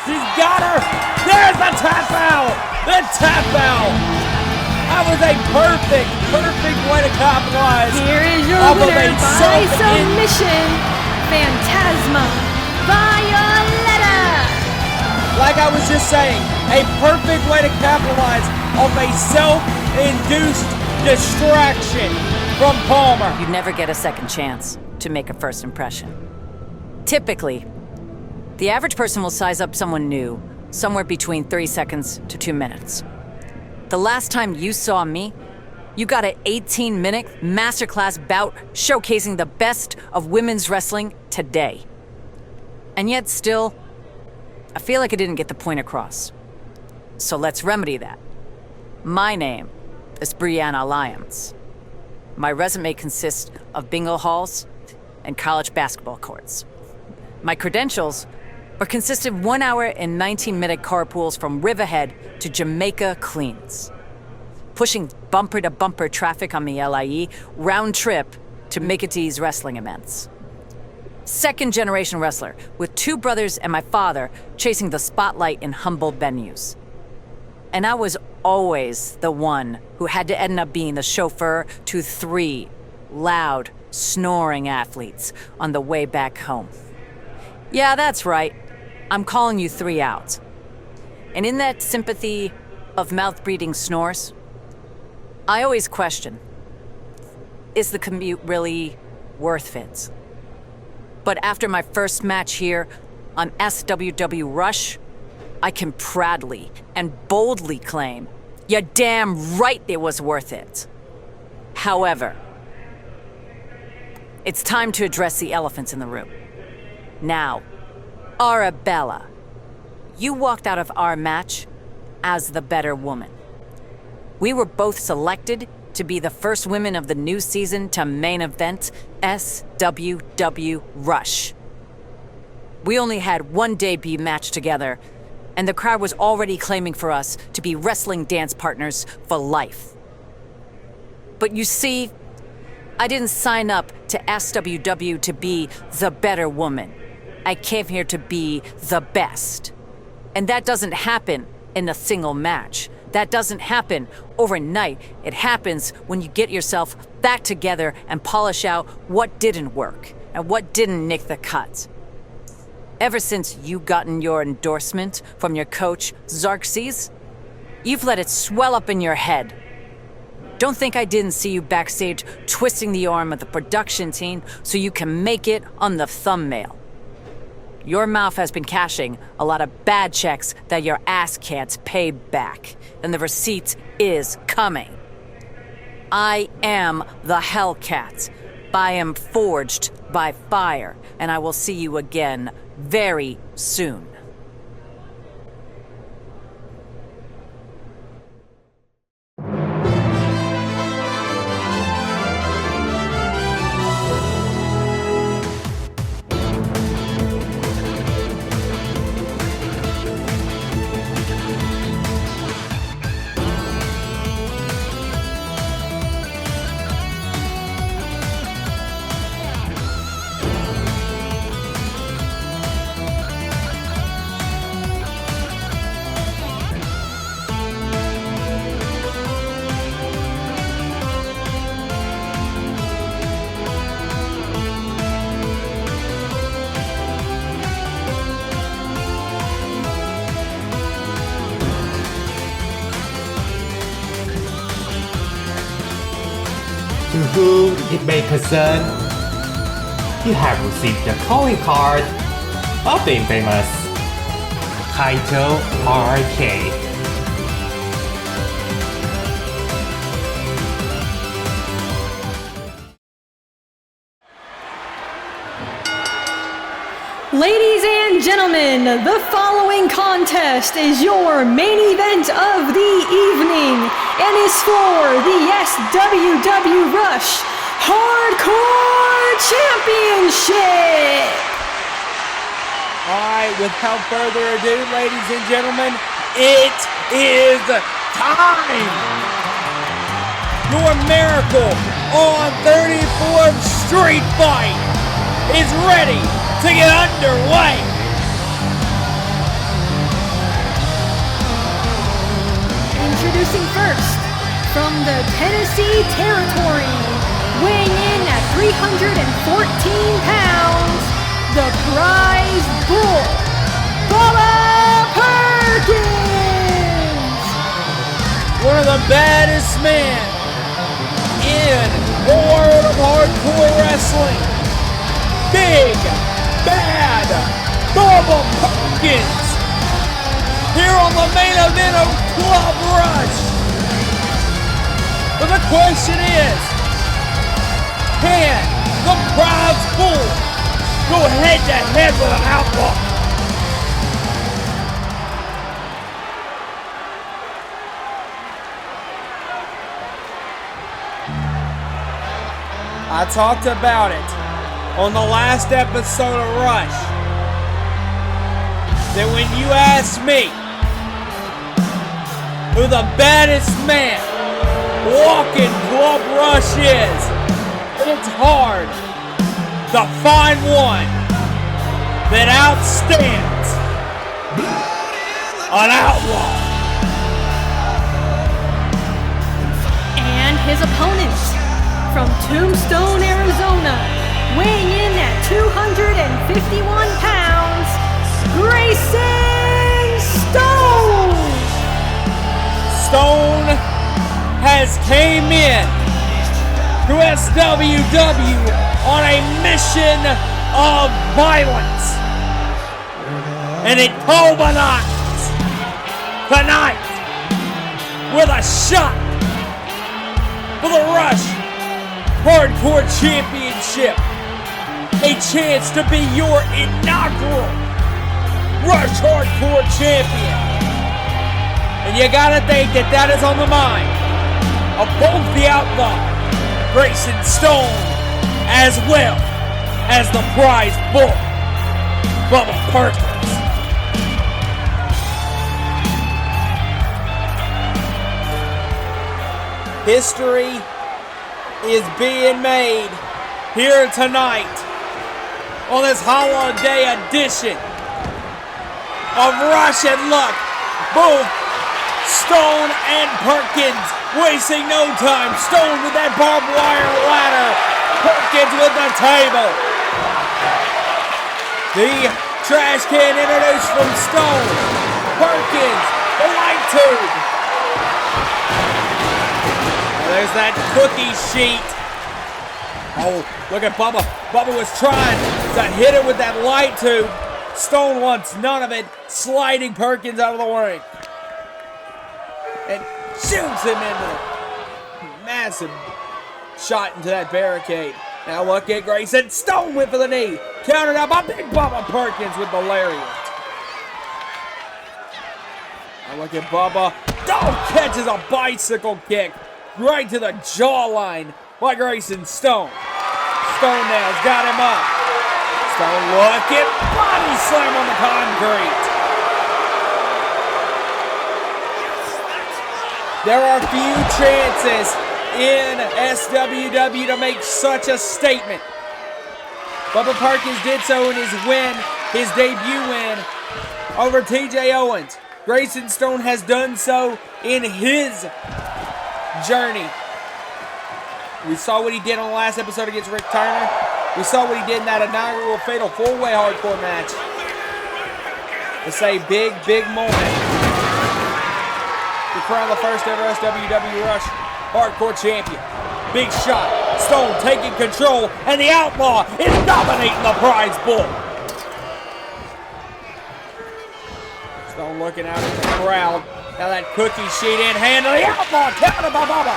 She's got her. There's the tap out. The tap out. That was a perfect way to capitalize. Here is your winner by submission, Phantasma Violetta. Like I was just saying, a perfect way to capitalize off a self-induced distraction from Palmer. You never get a second chance to make a first impression. Typically, the average person will size up someone new somewhere between 30 seconds to 2 minutes. The last time you saw me, you got an 18-minute masterclass bout showcasing the best of women's wrestling today. And yet still, I feel like I didn't get the point across. So let's remedy that. My name is Brianna Lions. My resume consists of bingo halls and college basketball courts. My credentials are consisted of 1 hour and 19-minute carpools from Riverhead to Jamaica Queens, pushing bumper-to-bumper traffic on the LIE round trip to make it to these wrestling events. Second-generation wrestler with 2 brothers and my father chasing the spotlight in humble venues. And I was always the one who had to end up being the chauffeur to 3 loud, snoring athletes on the way back home. Yeah, that's right. I'm calling you 3 out. And in that sympathy of mouth-breathing snores, I always question, is the commute really worth it? But after my first match here on SWW Rush, I can proudly and boldly claim, you're damn right it was worth it. However, it's time to address the elephants in the room. Now, Arabella, you walked out of our match as the better woman. We were both selected to be the first women of the new season to main event SWW Rush. We only had one debut match together, and the crowd was already claiming for us to be wrestling dance partners for life. But you see, I didn't sign up to SWW to be the better woman. I came here to be the best. And that doesn't happen in a single match. That doesn't happen overnight. It happens when you get yourself back together and polish out what didn't work and what didn't nick the cut. Ever since you gotten your endorsement from your coach, Xerxes, you've let it swell up in your head. Don't think I didn't see you backstage twisting the arm of the production team so you can make it on the thumbnail. Your mouth has been cashing a lot of bad checks that your ass can't pay back, and the receipt is coming. I am the Hellcat. I am forged by fire, and I will see you again very soon. To whom it may concern, you have received the calling card of the infamous Kaito RK. Ladies and gentlemen, the following contest is your main event of the evening and is for the SWW Rush Hardcore Championship. Alright, without further ado, ladies and gentlemen, it is time! Your Miracle on 34th Street fight is ready to get underway! Introducing first, from the Tennessee Territory, weighing in at 314 pounds, the prize bull, Bubba Perkins! One of the baddest men in the world of hardcore wrestling, Big Bad Bubba Perkins, here on the main event of Club Rush. But the question is, can the prize bull go head to head with an outlaw? I talked about it on the last episode of Rush, that when you ask me who the baddest man walking Club Rush is, it's hard to find one that outstands an outlaw. And his opponent, from Tombstone, Arizona, weighing in at 251 pounds, Grayson Stone! Stone has came in to SWW on a mission of violence. And it culminates tonight with a shot for the Rush Hardcore Championship. A chance to be your inaugural Rush Hardcore Champion. And you gotta think that that is on the mind of both the Outlaw, Grayson Stone, as well as the prize bull, Bubba Perkins. History is being made here tonight on this holiday edition of Rush and Luck. Both Stone and Perkins wasting no time. Stone with that barbed wire ladder. Perkins with the table. The trash can introduced from Stone. Perkins, the light tube. There's that cookie sheet. Oh, look at Bubba. Bubba was trying to hit it with that light tube. Stone wants none of it, sliding Perkins out of the ring. And shoots him into the massive shot into that barricade. Now look at Grayson. Stone went for the knee. Countered out by Big Bubba Perkins with the lariat. Now look at Bubba. Stone catches a bicycle kick right to the jawline by Grayson Stone. Stone now's got him up. Stone looking, body slam on the concrete. There are few chances in SWW to make such a statement. Bubba Perkins did so in his debut win over TJ Owens. Grayson Stone has done so in his journey. We saw what he did on the last episode against Rick Turner. We saw what he did in that inaugural Fatal 4-Way Hardcore match. It's a big, big moment to crown the first ever SWW Rush Hardcore Champion. Big shot. Stone taking control, and the Outlaw is dominating the prize bull. Stone looking out at the crowd. Now that cookie sheet in hand, and the Outlaw countered by Bubba.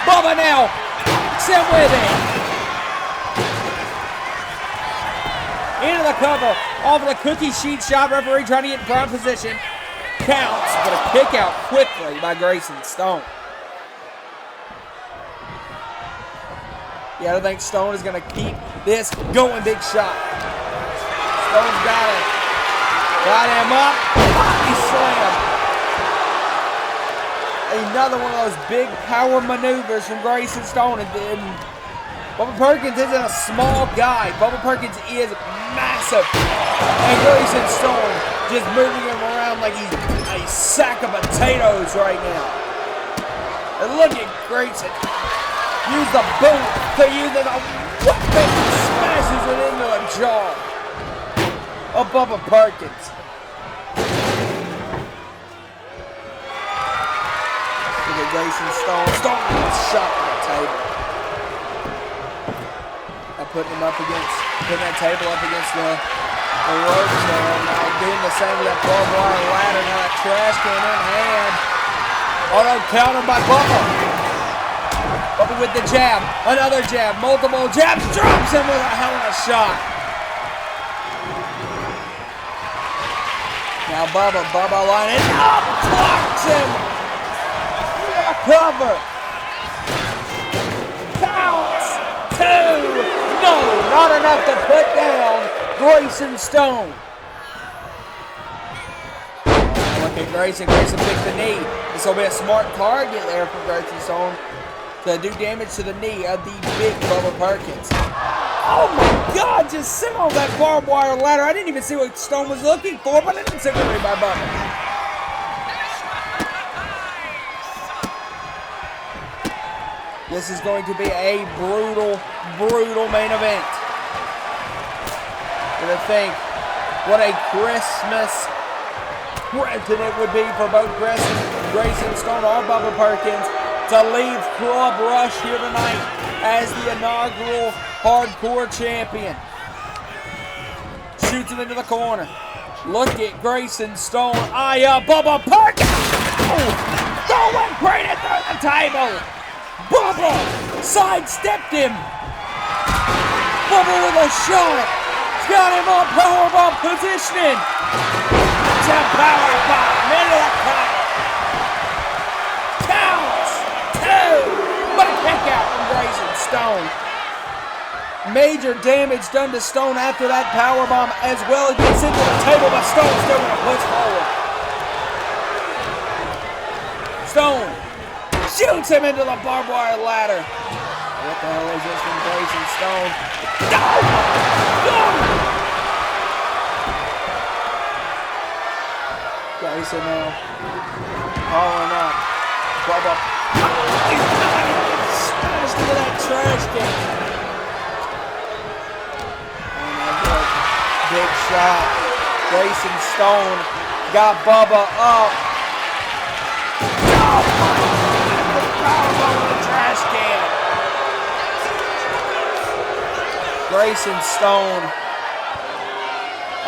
Bubba now hooks him with it. Into the cover off of the cookie sheet shot. Referee trying to get in prime position. Counts, but a kick out quickly by Grayson Stone. Yeah, I think Stone is going to keep this going. Big shot. Stone's got it. Got him up. Body slam. Another one of those big power maneuvers from Grayson Stone. And Bubba Perkins isn't a small guy. Bubba Perkins is massive. And Grayson Stone just moving him around like he's a sack of potatoes right now. And look at Grayson. Use the boot to use it. A weapon smashes it into the jaw of Bubba Perkins. Look at Grayson Stone. Stone was shot on the table. Putting that table up against the ropes there. Now doing the same with that barbed wire ladder. Now that trash can in hand. Oh no, countered by Bubba. Bubba with the jab. Another jab. Multiple jabs. Drops him with a hell of a shot. Now Bubba lining up. Clocks him. A cover. Counts. 2. No, not enough to put down Grayson Stone. Look at Grayson. Grayson picked the knee. This will be a smart target there for Grayson Stone to do damage to the knee of the big Bubba Perkins. Oh my God, just sit on that barbed wire ladder. I didn't even see what Stone was looking for, but it didn't take away by Bubba. This is going to be a brutal, brutal main event. And to think what a Christmas present it would be for both Grayson Stone or Bubba Perkins to leave Club Rush here tonight as the inaugural Hardcore Champion. Shoots him into the corner. Look at Grayson Stone. Bubba Perkins! Throwing right into the table! Bubba sidestepped him. Bubba with a shot. He's got him on powerbomb positioning. It's a powerbomb into the cover. Counts. 2. Stone. Major damage done to Stone after that powerbomb, as well as gets into the table, but Stone's still going to push forward. Stone shoots him into the barbed wire ladder. What the hell is this from Grayson Stone? No! No! Grayson now calling up. Bubba. He's smashed into that trash can. Big shot. Grayson Stone got Bubba up. Oh my God! The powerbomb in the trash can. Grayson Stone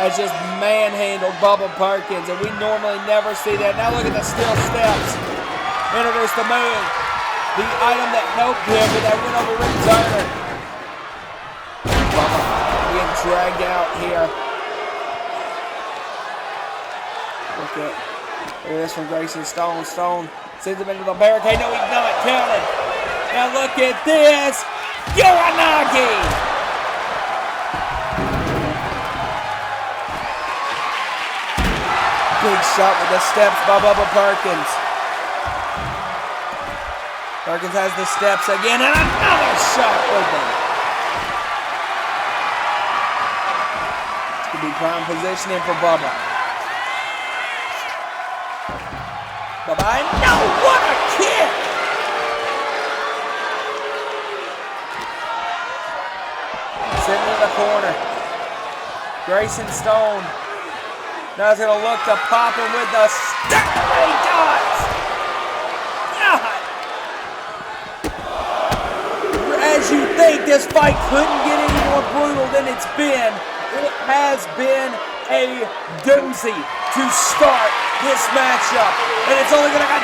has just manhandled Bubba Perkins, and we normally never see that. Now look at the steel steps. Introduce the move. The item that helped him with that win over Rick Turner. Bubba being dragged out here. Look at this from Grayson Stone. Stone sends him into the barricade. No, he's not counted. Now look at this. Uranagi. Big shot with the steps by Bubba Perkins. Perkins has the steps again, and another shot with them. This could be prime positioning for Bubba. Bubba, no, what a kick! Sitting in the corner. Grayson Stone. Now he's going to look to pop him with the stairway dots. God. As you think this fight couldn't get any more brutal than it's been, it has been a doozy to start this matchup. And it's only going to get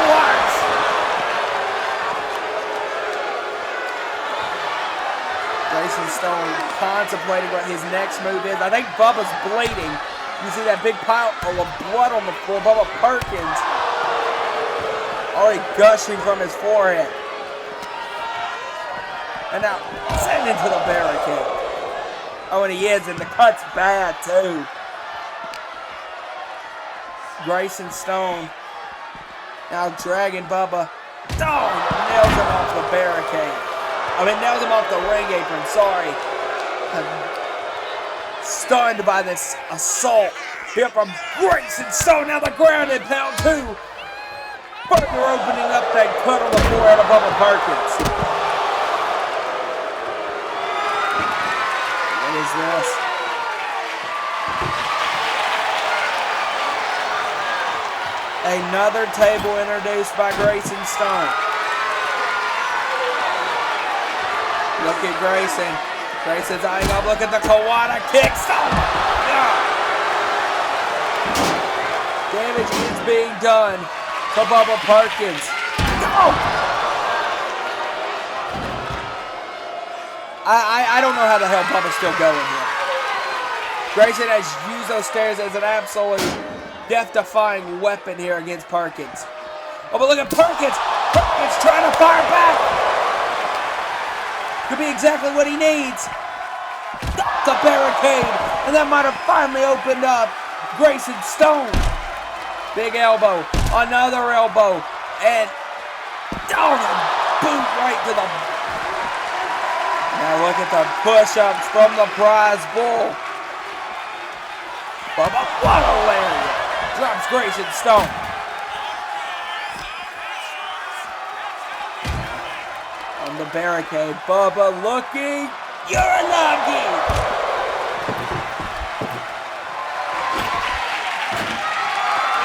worse. Grayson Stone contemplating what his next move is. I think Bubba's bleeding. You see that big pile of blood on the floor. Bubba Perkins already gushing from his forehead. And now sent into the barricade. Oh, and he is, and the cut's bad too. Grayson Stone now dragging Bubba. Oh, nails him off the barricade. Nails him off the ring apron, sorry. Stunned by this assault here from Grayson Stone. Now the ground in pound 2. Partner opening up that cut on the forehead of Bubba Perkins. What is this? Another table introduced by Grayson Stone. Look at Grayson. Grayson's eyeing up. Look at the Kawada kick. Stop! Damage is being done to Bubba Perkins. No! I don't know how the hell Bubba's still going here. Grayson has used those stairs as an absolute death-defying weapon here against Perkins. Oh, but look at Perkins! Perkins trying to fire back! Could be exactly what he needs. The barricade, and that might have finally opened up Grayson Stone. Big elbow, another elbow, and boot right to the. Now look at the push-ups from the prize bull. Bubba, what a lariat! Drops Grayson Stone. The barricade. Bubba looking. Uranagi!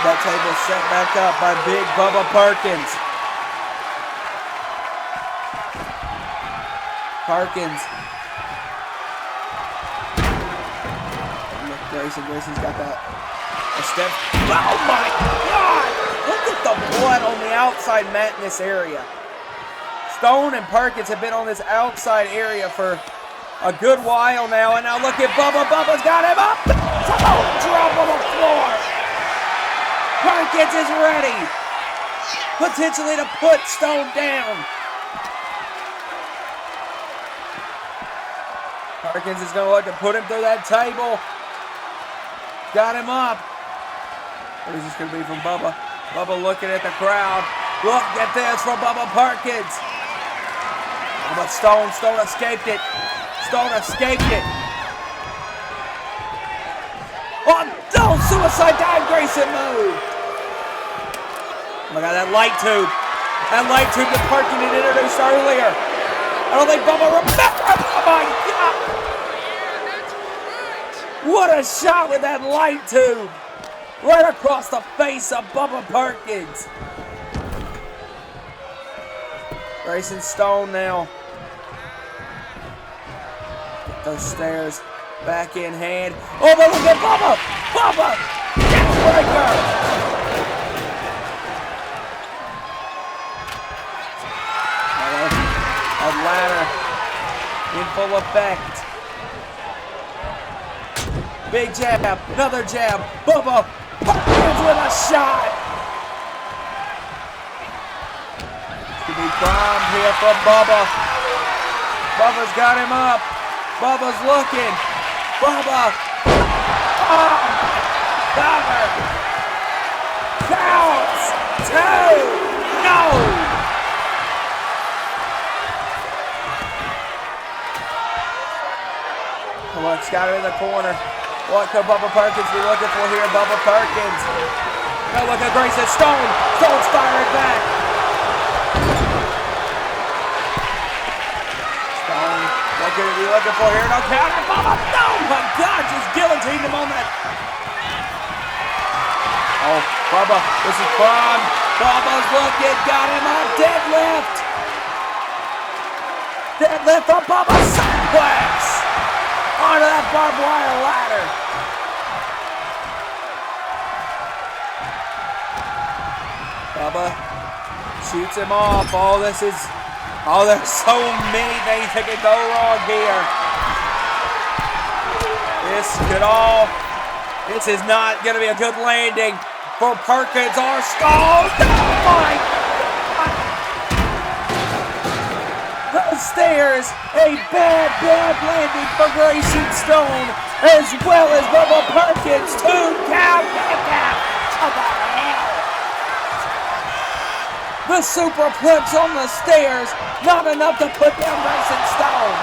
That table set back up by big Bubba Perkins. Look, Grayson's got that. A step. Oh my God! Look at the blood on the outside mat in this area. Stone and Perkins have been on this outside area for a good while now, and now look at Bubba. Bubba's got him up. Drop on the floor. Perkins is ready, potentially to put Stone down. Perkins is going to look to put him through that table. Got him up. What is this going to be from Bubba? Bubba looking at the crowd. Look at this from Bubba Perkins. But Stone escaped it. Stone escaped it. Oh, no! Suicide dive Grayson move. Look at that light tube. That light tube that Perkins had introduced earlier. I don't think Bubba remembers. Oh my God! What a shot with that light tube. Right across the face of Bubba Perkins. Grayson Stone now. Get those stairs back in hand. Oh, but look at Bubba! Bubba! Breaker! A ladder in full effect. Big jab, another jab. Bubba Perkins with a shot. To be bombed here from Bubba. Bubba's got him up. Bubba's looking. Bubba. Oh, cover. Counts. 2. No. Look's got him in the corner. What could Bubba Perkins be looking for here? Bubba Perkins. Now look at Grayson Stone. Stone's firing back. Stone, what could he be looking for here? No counter. Bubba. No, my God, just guillotined him on that. Oh, Bubba, this is fun. Bubba's looking, got him on deadlift. Deadlift from Bubba. Suplex. Onto that barbed wire ladder. Bubba shoots him off. Oh, there's so many things that could go wrong here. This is not going to be a good landing for Perkins or Stone. Oh my God. The stairs, a bad landing for Grayson Stone, as well as Bubba Perkins. 2 count. How the hell? The superplex on the stairs, not enough to put down Grayson Stone.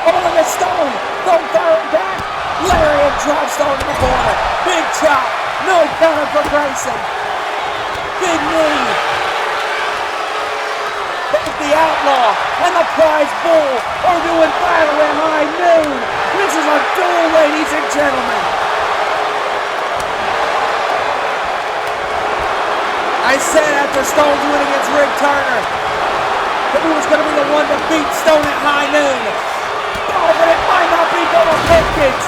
Oh, look at Stone. Stone firing back. Lariat drives Stone in the corner. Big chop. No counter for Grayson. Big knee. The Outlaw and the Prize Bull are doing battle at high noon. This is a duel, ladies and gentlemen. I said after Stone's win against Rick Turner that he was going to be the one to beat Stone at high noon. Oh, but it might not be Bubba Perkins,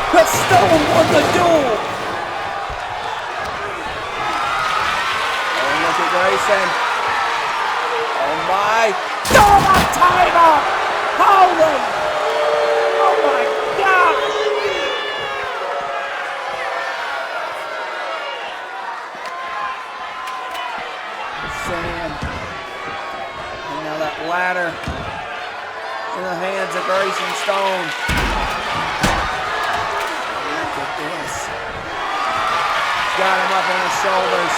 because Stone won the duel. Oh, look at Grayson. Oh my! Oh my timer! Holy! Oh my God! The sand. And now that ladder in the hands of Grayson Stone. Look at this. Got him up on his shoulders.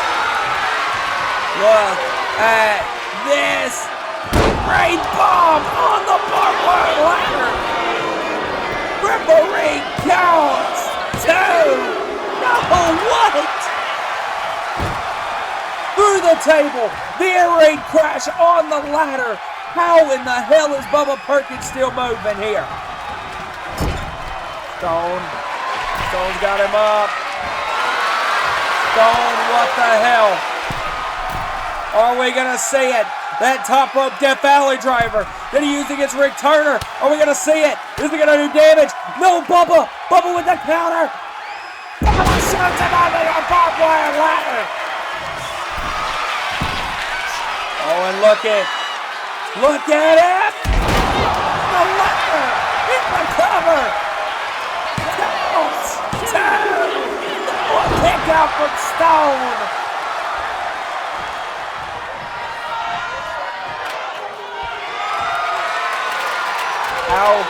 Look at this great bomb on the barbed wire ladder. Referee counts 2. No, what? Through the table, the air raid crash on the ladder. How in the hell is Bubba Perkins still moving here? Stone's got him up. Stone, what the hell? Are we going to see it? That top rope Death Valley driver that he used against Rick Turner. Are we going to see it? Is it going to do damage? No, Bubba. Bubba with the counter. Bubba shoots him on the barbed wire ladder. Oh, and look at it. The ladder in the cover. Counts 2. A kick out from Stone. How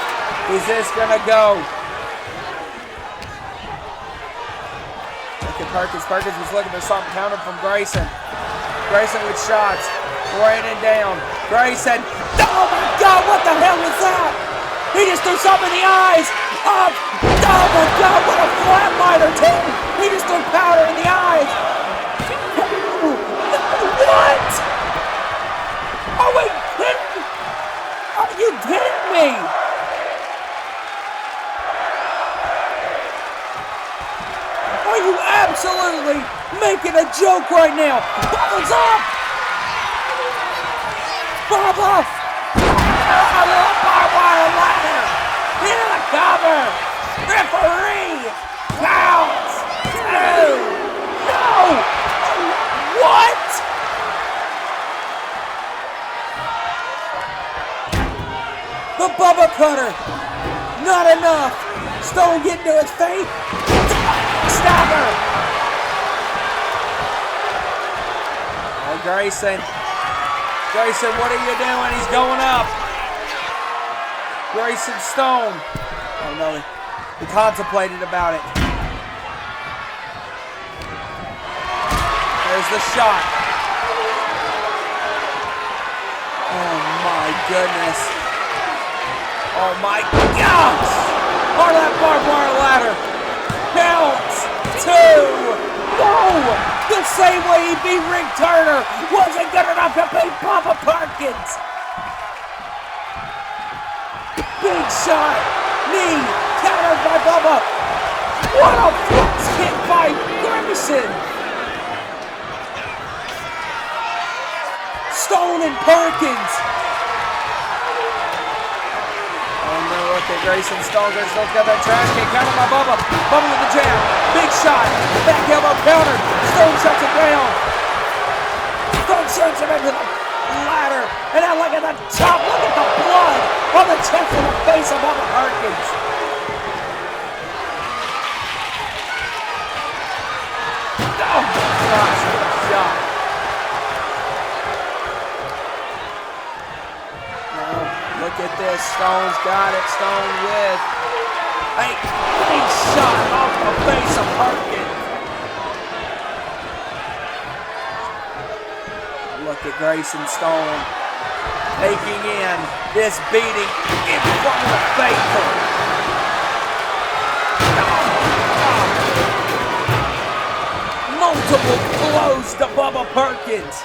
is this gonna go? Look at Perkins. Perkins was looking for something counted from Grayson. Grayson with shots. Raining down. Grayson. Oh my God, what the hell was that? He just threw something in the eyes. Oh my God, what a flatliner too. He just threw powder in the eyes. What? Are we kidding? Are you kidding me? Are you absolutely making a joke right now? Bubba's up! Bubba! A little barbed wire ladder! Into the cover! Referee! Counts! 2! No! What? The Bubba cutter! Not enough! Stone getting to his feet! Stabber! Oh, Grayson. Grayson, what are you doing? He's going up. Grayson Stone. Oh, no. He contemplated about it. There's the shot. Oh, my goodness. Oh, my gosh! Part of that barbed wire ladder. Counts. 2. Whoa! The same way he beat Rick Turner wasn't good enough to beat Papa Perkins. Big shot. Knee. Countered by Bubba. What a flex kick by Grayson. Stone and Perkins. Oh no, look at Grayson Stone. Grayson got that trash can. Countered by Bubba. Bubba with the jab. Big shot. Back elbow countered. Stone shuts it down. Stone shoots him into the ladder. And now look at the top. Look at the blood on the chest and the face of Bubba Perkins. Oh my gosh, what a shot. Now, look at this. Stone's got it. Stone with a big shot off the face of Perkins. Look at Grayson Stone taking in this beating in front of the faithful. Multiple blows to Bubba Perkins.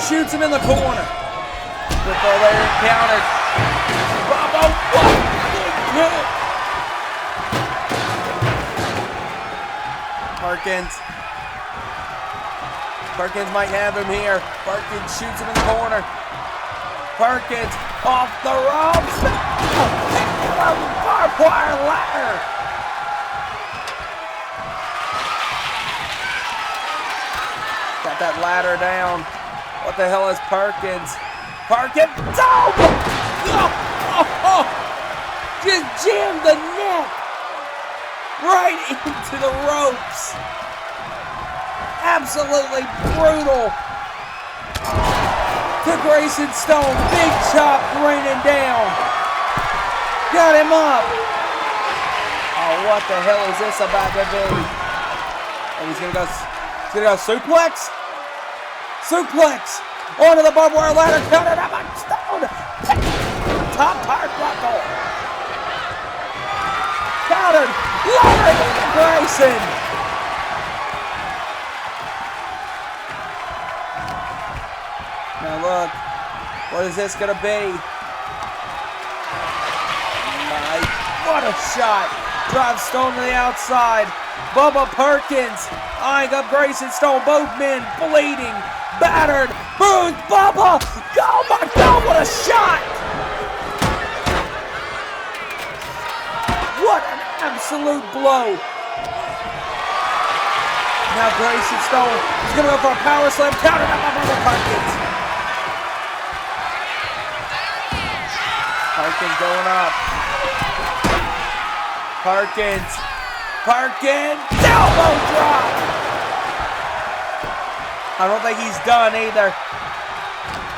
Shoots him in the corner. Football there encountered. Bubba, what big hit. Perkins might have him here. Perkins shoots him in the corner. Perkins off the ropes. Barbed wire ladder. Got that ladder down. What the hell is Perkins? Perkins. Oh! Just jammed the neck right into the ropes. Absolutely brutal to Grayson Stone. Big chop raining down. Got him up. Oh, what the hell is this about to be? Oh, he's gonna go suplex? Suplex onto the barbed wire ladder. Countered up by Stone. Top turnbuckle. Countered. Lowering into Grayson. Now look, what is this gonna be? What a shot! Drives Stone to the outside. Bubba Perkins eyeing up Grayson Stone. Both men bleeding, battered, bruised. Bubba! Oh my God, what a shot! What an absolute blow! Now Grayson Stone is gonna go for a power slam. Countered up by Bubba Perkins. Perkins going up. Perkins. Elbow drop. I don't think he's done either.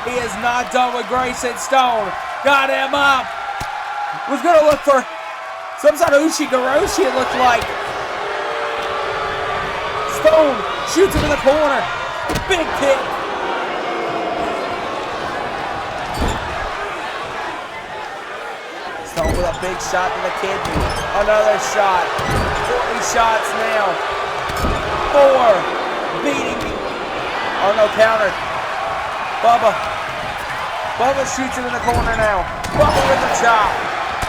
He is not done with Grayson Stone. Got him up. Was gonna look for some sort of Uchi-Goroshi, it looked like. Stone shoots him in the corner. Big kick. Stone with a big shot to the kidney. Another shot. 40 shots now. 4. Beating. Oh no, countered. Bubba shoots him in the corner now. Bubba with the chop.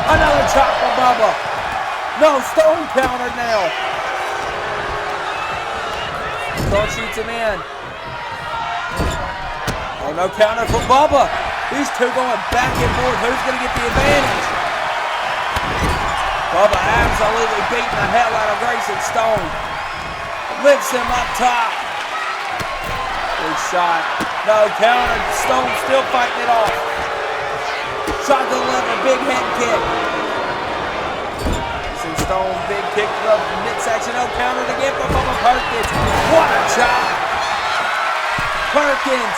Another chop from Bubba. No, Stone countered now. Stone shoots him in. Oh, no counter for Bubba. These two going back and forth. Who's going to get the advantage? Bubba absolutely beating the hell out of Grayson Stone. Lifts him up top. Big shot. No counter. Stone still fighting it off. Shot to the liver. Big head kick. Stone, big kick to the midsection. No counter again for Bubba Perkins. What a chop. Perkins.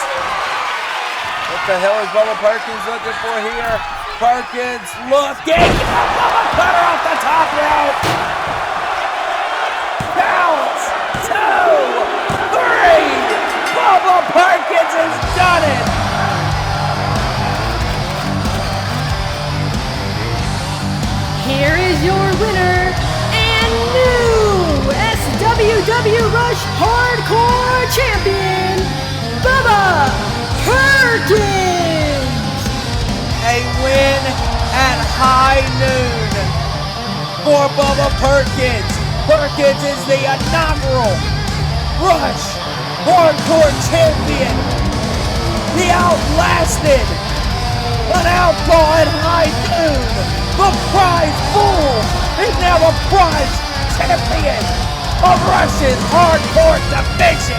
What the hell is Bubba Perkins looking for here? Perkins looking. Bubba cutter off the top rope. Counts. 2, 3. Bubba Perkins has done it. Here is your winner and new SWW Rush Hardcore Champion, Bubba Perkins! A win at high noon for Bubba Perkins. Perkins is the inaugural Rush Hardcore Champion. He outlasted an outlaw at high noon. The prize pool is now the prize champion of Rush's Hardcore Division.